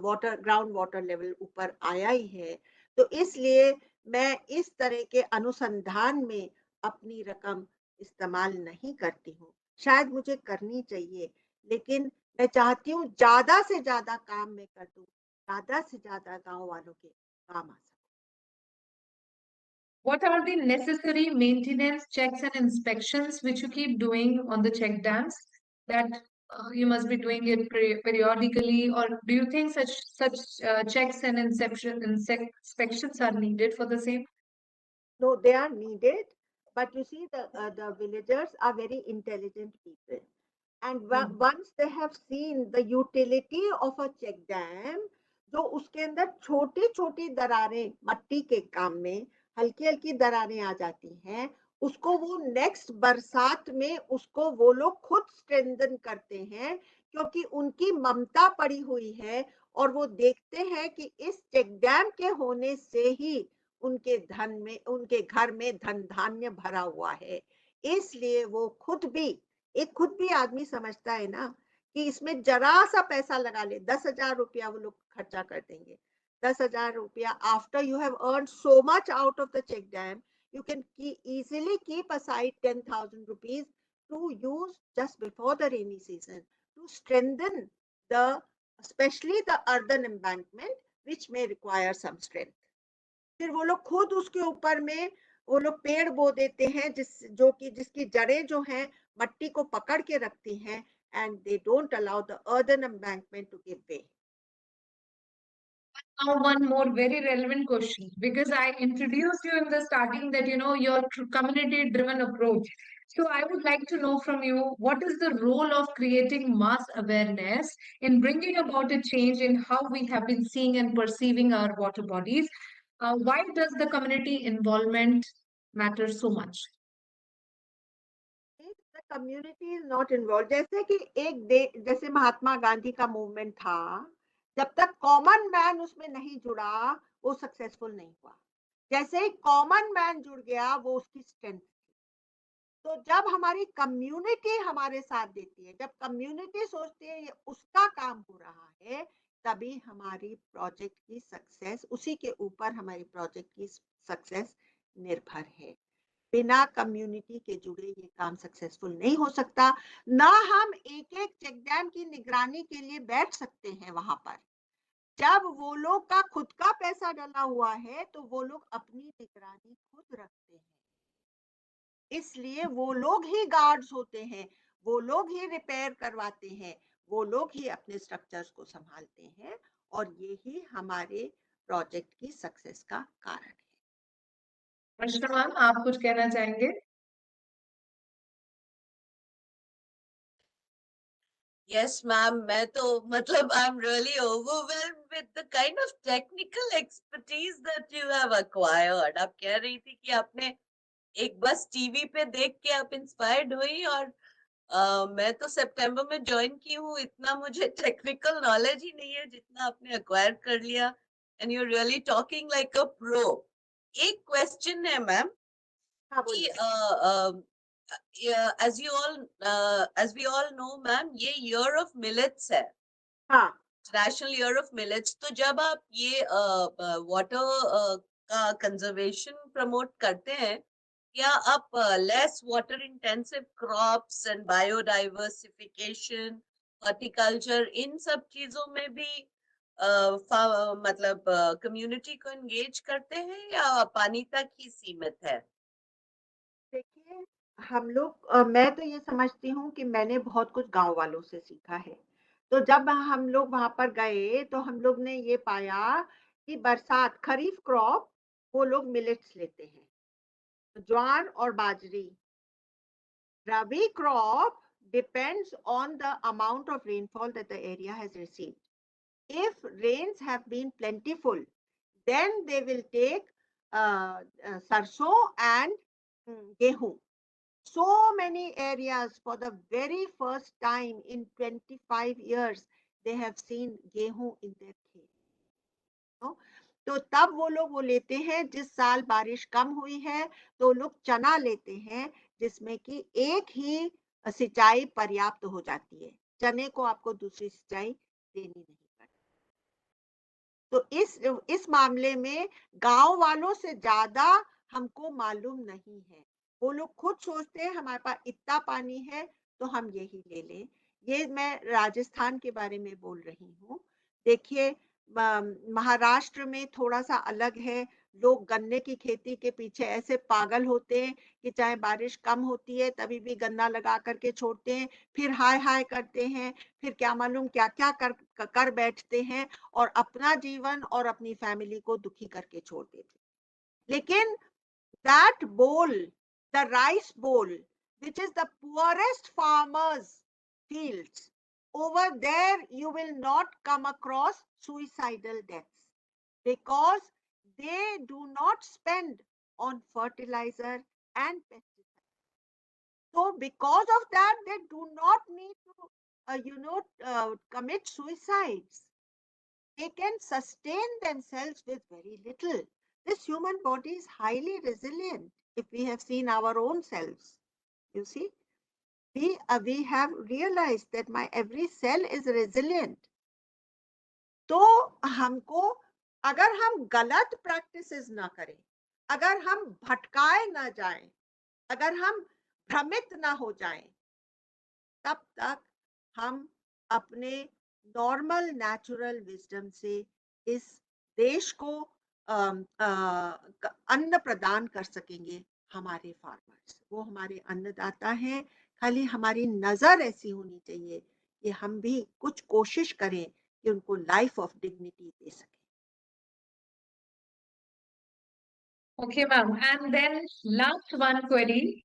वाटर, ग्राउंड वाटर लेवल ऊपर आया ही है. तो इसलिए मैं इस तरह के अनुसंधान में अपनी रकम इस्तेमाल नहीं करती हूँ. शायद मुझे करनी चाहिए, लेकिन मैं चाहती हूँ ज्यादा से ज्यादा काम मैं कर दूं, ज्यादा से ज्यादा गांव वालों के काम आ सके. What are the necessary maintenance checks and inspections which you keep doing on the check dams that You must be doing it periodically, or do you think such checks and inspections are needed for the same? No, they are needed, but you see, the villagers are very intelligent people. And once they have seen the utility of a check dam, जो उसके अंदर छोटी छोटी दरारें मट्टी के काम में हल्की हल्की दरारें आ जाती हैं, उसको वो नेक्स्ट बरसात में उसको वो लोग खुद स्ट्रेंथन करते हैं, क्योंकि उनकी ममता पड़ी हुई है और वो देखते हैं कि इस चेक डैम के होने से ही उनके धन में, उनके घर में धन धान्य भरा हुआ है। इसलिए वो खुद भी, एक खुद भी आदमी समझता है ना कि इसमें जरा सा पैसा लगा ले, 10,000 रुपया वो लोग खर्चा कर देंगे। 10,000 रुपया, after you have earn so much out of the check dam, you can easily keep aside 10,000 rupees to use just before the rainy season to strengthen the, especially the earthen embankment, which may require some strength. फिर वो लोग खुद उसके ऊपर में वो लोग पेड़ बो देते हैं, जिसकी जड़ें जो हैं मट्टी को पकड़ के रखती हैं, and they don't allow the earthen embankment to give way. Now, one more very relevant question, because I introduced you in the starting that your community-driven approach. So I would like to know from you, what is the role of creating mass awareness in bringing about a change in how we have been seeing and perceiving our water bodies? Why does the community involvement matter so much? If the community is not involved, जैसे कि जैसे महात्मा गांधी का मूवमेंट था, जब तक कॉमन मैन उसमें नहीं जुड़ा वो सक्सेसफुल नहीं हुआ। जैसे ही कॉमन मैन जुड़ गया वो उसकी स्ट्रेंथ। तो जब हमारी कम्युनिटी हमारे साथ देती है, जब कम्युनिटी सोचती है ये उसका काम हो रहा है, तभी हमारी प्रोजेक्ट की सक्सेस, उसी के ऊपर हमारी प्रोजेक्ट की सक्सेस निर्भर है। बिना कम्युनिटी के जुड़े ये काम सक्सेसफुल नहीं हो सकता। ना हम एक एक चेक डैम की निगरानी के लिए बैठ सकते हैं वहां पर। जब वो लोग का खुद का पैसा डला हुआ है तो वो लोग अपनी निगरानी खुद रखते हैं, इसलिए वो लोग ही गार्ड्स होते हैं, वो लोग ही रिपेयर करवाते हैं, वो लोग ही अपने स्ट्रक्चर्स को संभालते हैं, और यही हमारे प्रोजेक्ट की सक्सेस का कारण है। अर्चना मैम, आप कुछ कहना चाहेंगे? Yes, ma'am. मैं तो मतलब I'm really overwhelmed with the kind of technical expertise that you have acquired. आप कह रही थी कि आपने एक बस टीवी पे देख के आप इंस्पायर्ड हुई, और मैं तो सितंबर में ज्वाइन की हूँ, इतना मुझे टेक्निकल नॉलेज ही नहीं है जितना आपने अक्वायर कर लिया, and you really talking like a pro. एक क्वेश्चन है मैम कि as we all know ma'am, ये ईयर ऑफ मिलेट्स है। हाँ, नेशनल ईयर ऑफ मिलेट्स। तो जब आप ये वाटर का कंजर्वेशन प्रमोट करते हैं, क्या आप less water intensive crops and biodiversification, horticulture, इन सब चीजों में भी मतलब कम्युनिटी को एंगेज करते हैं, या पानी तक ही सीमित है? देखिए, हम लोग मैं तो ये समझती हूँ कि मैंने बहुत कुछ गांव वालों से सीखा है। तो जब हम लोग वहां पर गए तो हम लोग ने ये पाया कि बरसात, खरीफ क्रॉप वो लोग मिलेट्स लेते हैं, ज्वार और बाजरी। रबी crop depends on the amount of rainfall that the area has received. If rains have been plentiful, then they will take sarson and gehu. So many areas, for the very first time in 25 years, they have seen gehu in their खेत। तो तब वो लोग वो लेते हैं, जिस साल बारिश कम हुई है तो लोग चना लेते हैं, जिसमें कि एक ही सिंचाई पर्याप्त हो जाती है। चने को आपको दूसरी सिंचाई देनी नहीं पड़ती। तो इस मामले में गांव वालों से ज्यादा हमको मालूम नहीं है। वो लोग खुद सोचते हैं हमारे पास इतना पानी है तो हम यही ले लें। ये मैं राजस्थान के बारे में बोल रही हूँ। देखिए, महाराष्ट्र में थोड़ा सा अलग है, लोग गन्ने की खेती के पीछे ऐसे पागल होते हैं कि चाहे बारिश कम होती है तभी भी गन्ना लगा करके छोड़ते हैं, फिर हाय हाय करते हैं, फिर क्या मालूम क्या क्या कर बैठते हैं और अपना जीवन और अपनी फैमिली को दुखी करके छोड़ देते हैं। लेकिन that bowl, the rice bowl, which is the poorest farmers' fields, over there you will not come across suicidal deaths because they do not spend on fertilizer and pesticides. So, because of that, they do not need to, commit suicides. They can sustain themselves with very little. This human body is highly resilient if we have seen our own selves. You see, we have realized that my every cell is resilient. तो हमको अगर हम गलत प्रैक्टिसेस ना करें, अगर हम भटकाए ना जाएं, अगर हम भ्रमित ना हो जाएं, तब तक हम अपने नॉर्मल नेचुरल विजडम से इस देश को अन्न प्रदान कर सकेंगे। हमारे फार्मर्स वो हमारे अन्नदाता हैं। खाली हमारी नजर ऐसी होनी चाहिए कि हम भी कुछ कोशिश करें कि उनको लाइफ ऑफ डिग्निटी दे सकें। Okay, ma'am. And then last one query.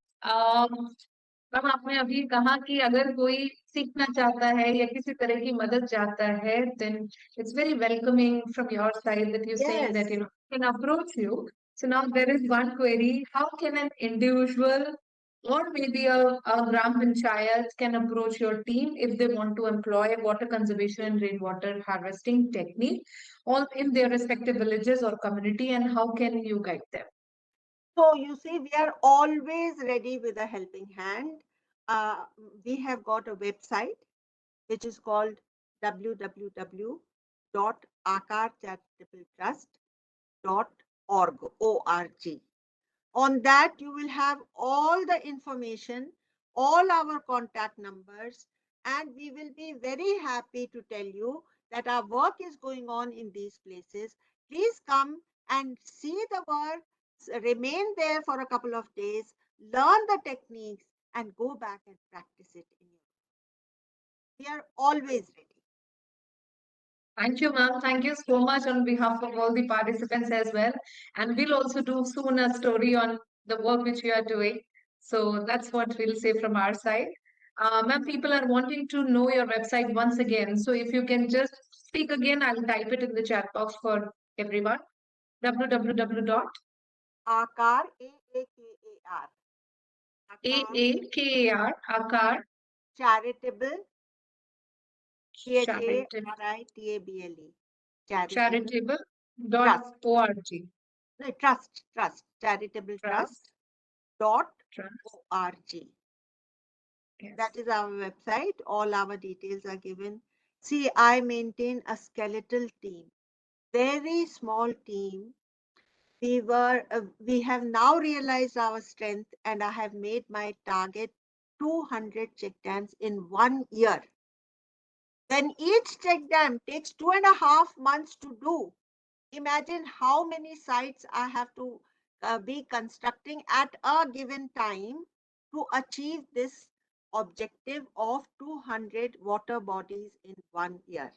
Ma'am आपने अभी कहा कि अगर कोई सीखना चाहता है या किसी तरह की मदद चाहता है, then it's very welcoming from your side that you're saying that Yes. can approach you. So now there is one query: how can an individual or maybe a Gram Panchayat can approach your team if they want to employ water conservation and rainwater harvesting technique all in their respective villages or community, and how can you guide them? So you see, we are always ready with a helping hand. We have got a website which is called www.akarcharitabletrust.org. On that, you will have all the information, all our contact numbers, and we will be very happy to tell you that our work is going on in these places. Please come and see the work, remain there for a couple of days, learn the techniques, and go back and practice it in your. We are always ready. Thank you, ma'am. Thank you so much on behalf of all the participants as well. And we'll also do soon a story on the work which we are doing. So that's what we'll say from our side. Ma'am, people are wanting to know your website once again. So if you can just speak again, I'll type it in the chat box for everyone. www. Akar, A-A-K-A-R. A-A-K-A-R, Akar. Charitable, Charitable. Charitable. Charitable.org. No, trust, charitable trust dot org. Yes. That is our website. All our details are given. See, I maintain a skeletal team, very small team. We have now realized our strength, and I have made my target 200 check dams in 1 year. Then each check dam takes 2.5 months to do. Imagine how many sites I have to be constructing at a given time to achieve this objective of 200 water bodies in 1 year.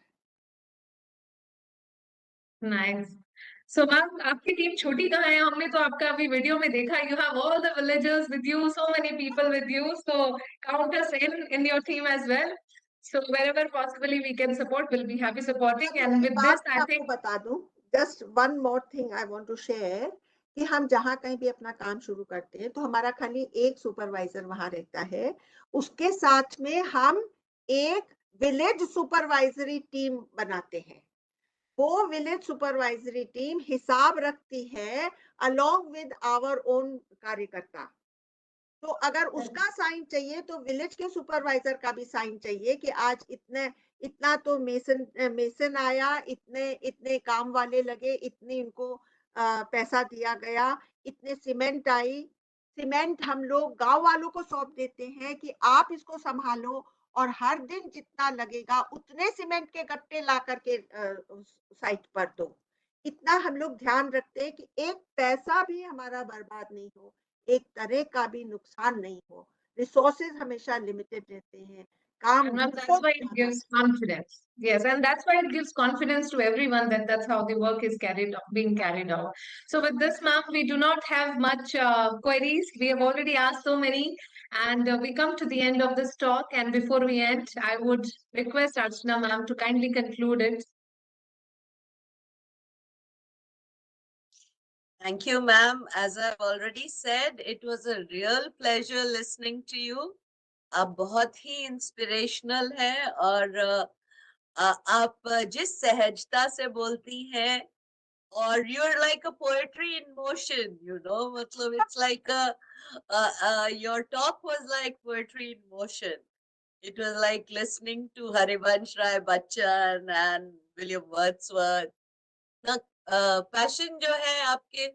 Nice. So ma'am, आपकी टीम छोटी कहाँ है? हमने तो आपका अभी वीडियो में देखा. You have all the villagers with you, so many people with you. So count us in your team as well. So wherever possibly we can support, we'll be happy supporting. And with this, I think. बता दूं, just one more thing I want to share कि हम जहाँ कहीं भी अपना काम शुरू करते हैं तो हमारा खाली एक सुपरवाइजर वहां रहता है. उसके साथ में हम एक विलेज सुपरवाइजरी टीम बनाते हैं. वो विलेज सुपरवाइजरी टीम हिसाब रखती है अलोंग विद आवर ओन कार्यकर्ता. तो अगर उसका साइन चाहिए तो विलेज के सुपरवाइजर का भी साइन चाहिए कि आज इतना तो मेसन आया, इतने काम वाले लगे, इतने इनको पैसा दिया गया, इतने सीमेंट आई. सीमेंट हम लोग गांव वालों को सौंप देते हैं कि आप इसको संभालो और हर दिन जितना लगेगा उतने सीमेंट के गट्टे ला करके साइट पर दो. इतना हम लोग ध्यान रखते हैं कि एक पैसा भी हमारा बर्बाद नहीं हो, एक तरह का भी नुकसान नहीं हो। रिसोर्सेज हमेशा लिमिटेड रहते हैं, काम And ma'am, that's बहुत why it ज्यादा gives confidence. Yes, and that's why it gives confidence to everyone that that's how the work is being carried out. So with this, ma'am, we do not have much queries. We have already asked so many, and we come to the end of this talk. And before we end, I would request Archana, ma'am, to kindly conclude it. Thank you, ma'am. As I've already said, it was a real pleasure listening to you. आप बहुत ही इंस्पिरेशनल हैं और आप जिस सहजता से बोलती हैं और you're like a poetry in motion, you know, मतलब it's like your talk was like poetry in motion. It was like listening to Harivansh Rai Bachchan and William Wordsworth. The passion जो है आपके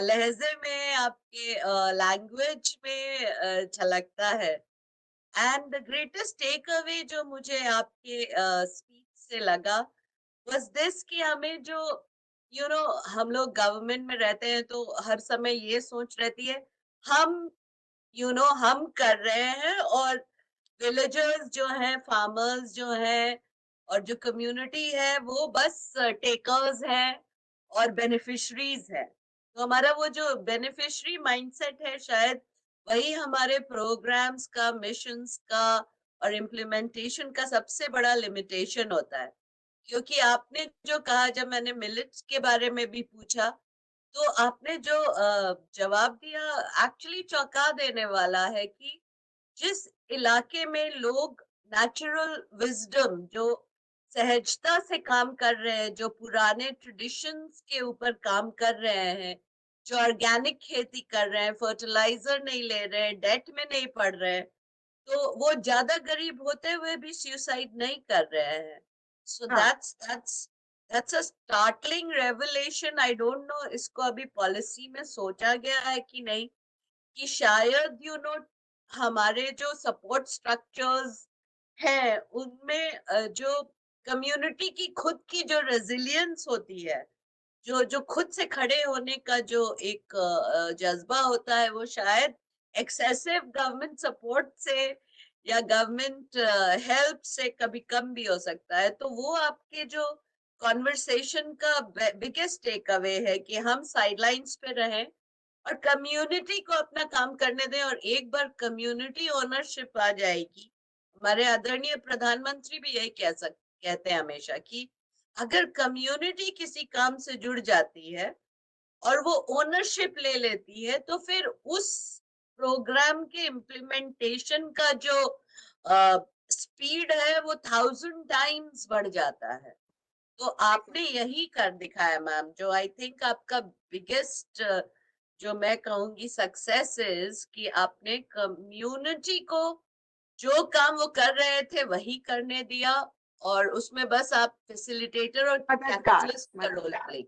लहजे में, आपके लैंग्वेज में झलकता है. And the greatest take away जो मुझे आपके स्पीच से लगा was this कि हमें जो हम लोग गवर्नमेंट में रहते हैं तो हर समय ये सोच रहती है हम हम कर रहे हैं और विलेजर्स जो हैं, फार्मर्स जो हैं और जो कम्युनिटी है वो बस टेकर्स हैं और बेनिफिशरीज हैं. तो हमारा वो जो बेनिफिशरी माइंडसेट है शायद वही हमारे प्रोग्राम्स का, मिशंस का और इम्प्लीमेंटेशन का सबसे बड़ा लिमिटेशन होता है. क्योंकि आपने जो कहा, जब मैंने मिलेट्स के बारे में भी पूछा तो आपने जो जवाब दिया एक्चुअली चौंका देने वाला है कि जिस इलाके में लोग नेचुरल विजडम, जो सहजता से काम कर रहे हैं, जो पुराने ट्रेडिशंस के ऊपर काम कर रहे हैं, जो ऑर्गेनिक खेती कर रहे हैं, फर्टिलाइजर नहीं ले रहे हैं, डेट में नहीं पड़ रहे हैं, तो वो ज्यादा गरीब होते हुए भी सुसाइड नहीं कर रहे हैं. सो हाँ, that's a startling revelation. I don't know इसको अभी पॉलिसी में सोचा गया है कि नहीं, कि शायद हमारे जो सपोर्ट स्ट्रक्चर्स हैं उनमें जो कम्युनिटी की खुद की जो रेजिलियंस होती है, जो जो खुद से खड़े होने का जो एक जज्बा होता है, वो शायद एक्सेसिव गवर्नमेंट सपोर्ट से या गवर्नमेंट हेल्प से कभी कम भी हो सकता है. तो वो आपके जो कॉन्वर्सेशन का बिगेस्ट टेक अवे है कि हम साइडलाइंस पे रहें और कम्युनिटी को अपना काम करने दें. और एक बार कम्युनिटी ओनरशिप आ जाएगी, हमारे आदरणीय प्रधानमंत्री भी यही कहते हैं हमेशा कि अगर कम्युनिटी किसी काम से जुड़ जाती है और वो ओनरशिप ले लेती है तो फिर उस प्रोग्राम के इम्प्लीमेंटेशन का जो स्पीड है वो 1000 टाइम्स बढ़ जाता है. तो आपने यही कर दिखाया मैम, जो आई थिंक आपका बिगेस्ट जो मैं कहूंगी सक्सेस इज कि आपने कम्युनिटी को जो काम वो कर रहे थे वही करने दिया और उसमें बस आप फैसिलिटेटर और कैटलिस्ट का रोल प्ले.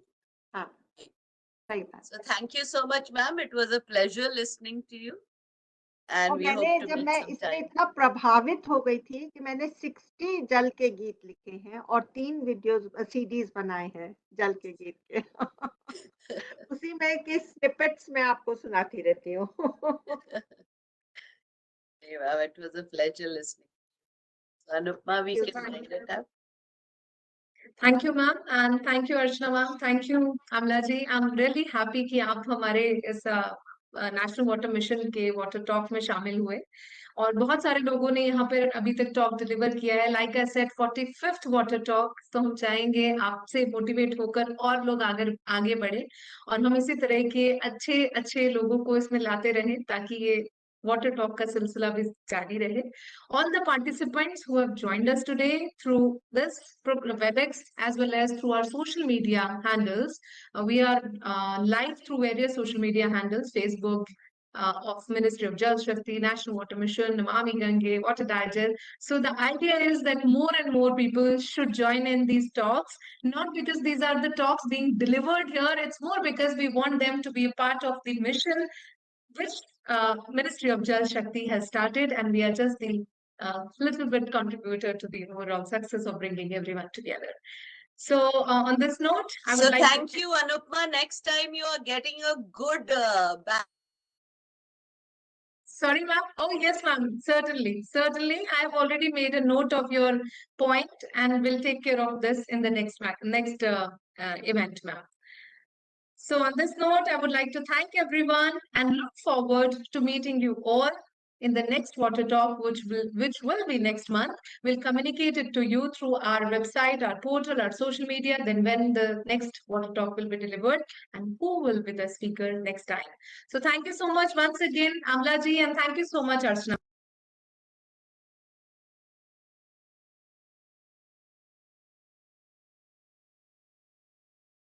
हाँ, सही बात. So thank you so much, ma'am. It was a pleasure listening to you, and और we मैंने hope to जब meet मैं इसमें sometime. इतना प्रभावित हो गई थी कि मैंने 60 जल के गीत लिखे हैं और 3 वीडियोस सीडीज बनाए हैं जल के गीत के. उसी में के स्निपेट्स में आपको सुनाती रहती हूँ. Hey, ma'am, it was a pleasure listening. So Anupma, we Thank you. can wind it up. Thank you, ma'am, and thank you, Archana, ma'am. Thank you, Amla ji. I'm really happy कि आप हमारे इस नेशनल वाटर मिशन के वाटर टॉक में शामिल हुए और बहुत सारे लोगों ने यहाँ पर अभी तक टॉक डिलीवर किया है. Like I said, 45th water talk. तो हम चाहेंगे आपसे मोटिवेट होकर और लोग आगे आगे बढ़े और हम इसी तरह के अच्छे अच्छे लोगों को इसमें लाते रहें ताकि ये water talk का सिलसिला भी जारी रहे. All the participants who have joined us today through this WebEx as well as through our social media handles, we are live through various social media handles, Facebook, of Ministry of Jal Shakti, National Water Mission, Namami Gange, Water Digest. So the idea is that more and more people should join in these talks, not because these are the talks being delivered here, it's more because we want them to be a part of the mission which Ministry of Jal Shakti has started, and we are just the little bit contributor to the overall success of bringing everyone together. So on this note, I would So like thank to... you, Anupma. Next time you are getting a good Sorry, ma'am. Oh, yes, ma'am. Certainly. Certainly. I've already made a note of your point and will take care of this in the next event, ma'am. So on this note, I would like to thank everyone and look forward to meeting you all in the next Water Talk, which will be next month. We'll communicate it to you through our website, our portal, our social media, then when the next Water Talk will be delivered and who will be the speaker next time. So thank you so much once again, Amla ji, and thank you so much, Archana.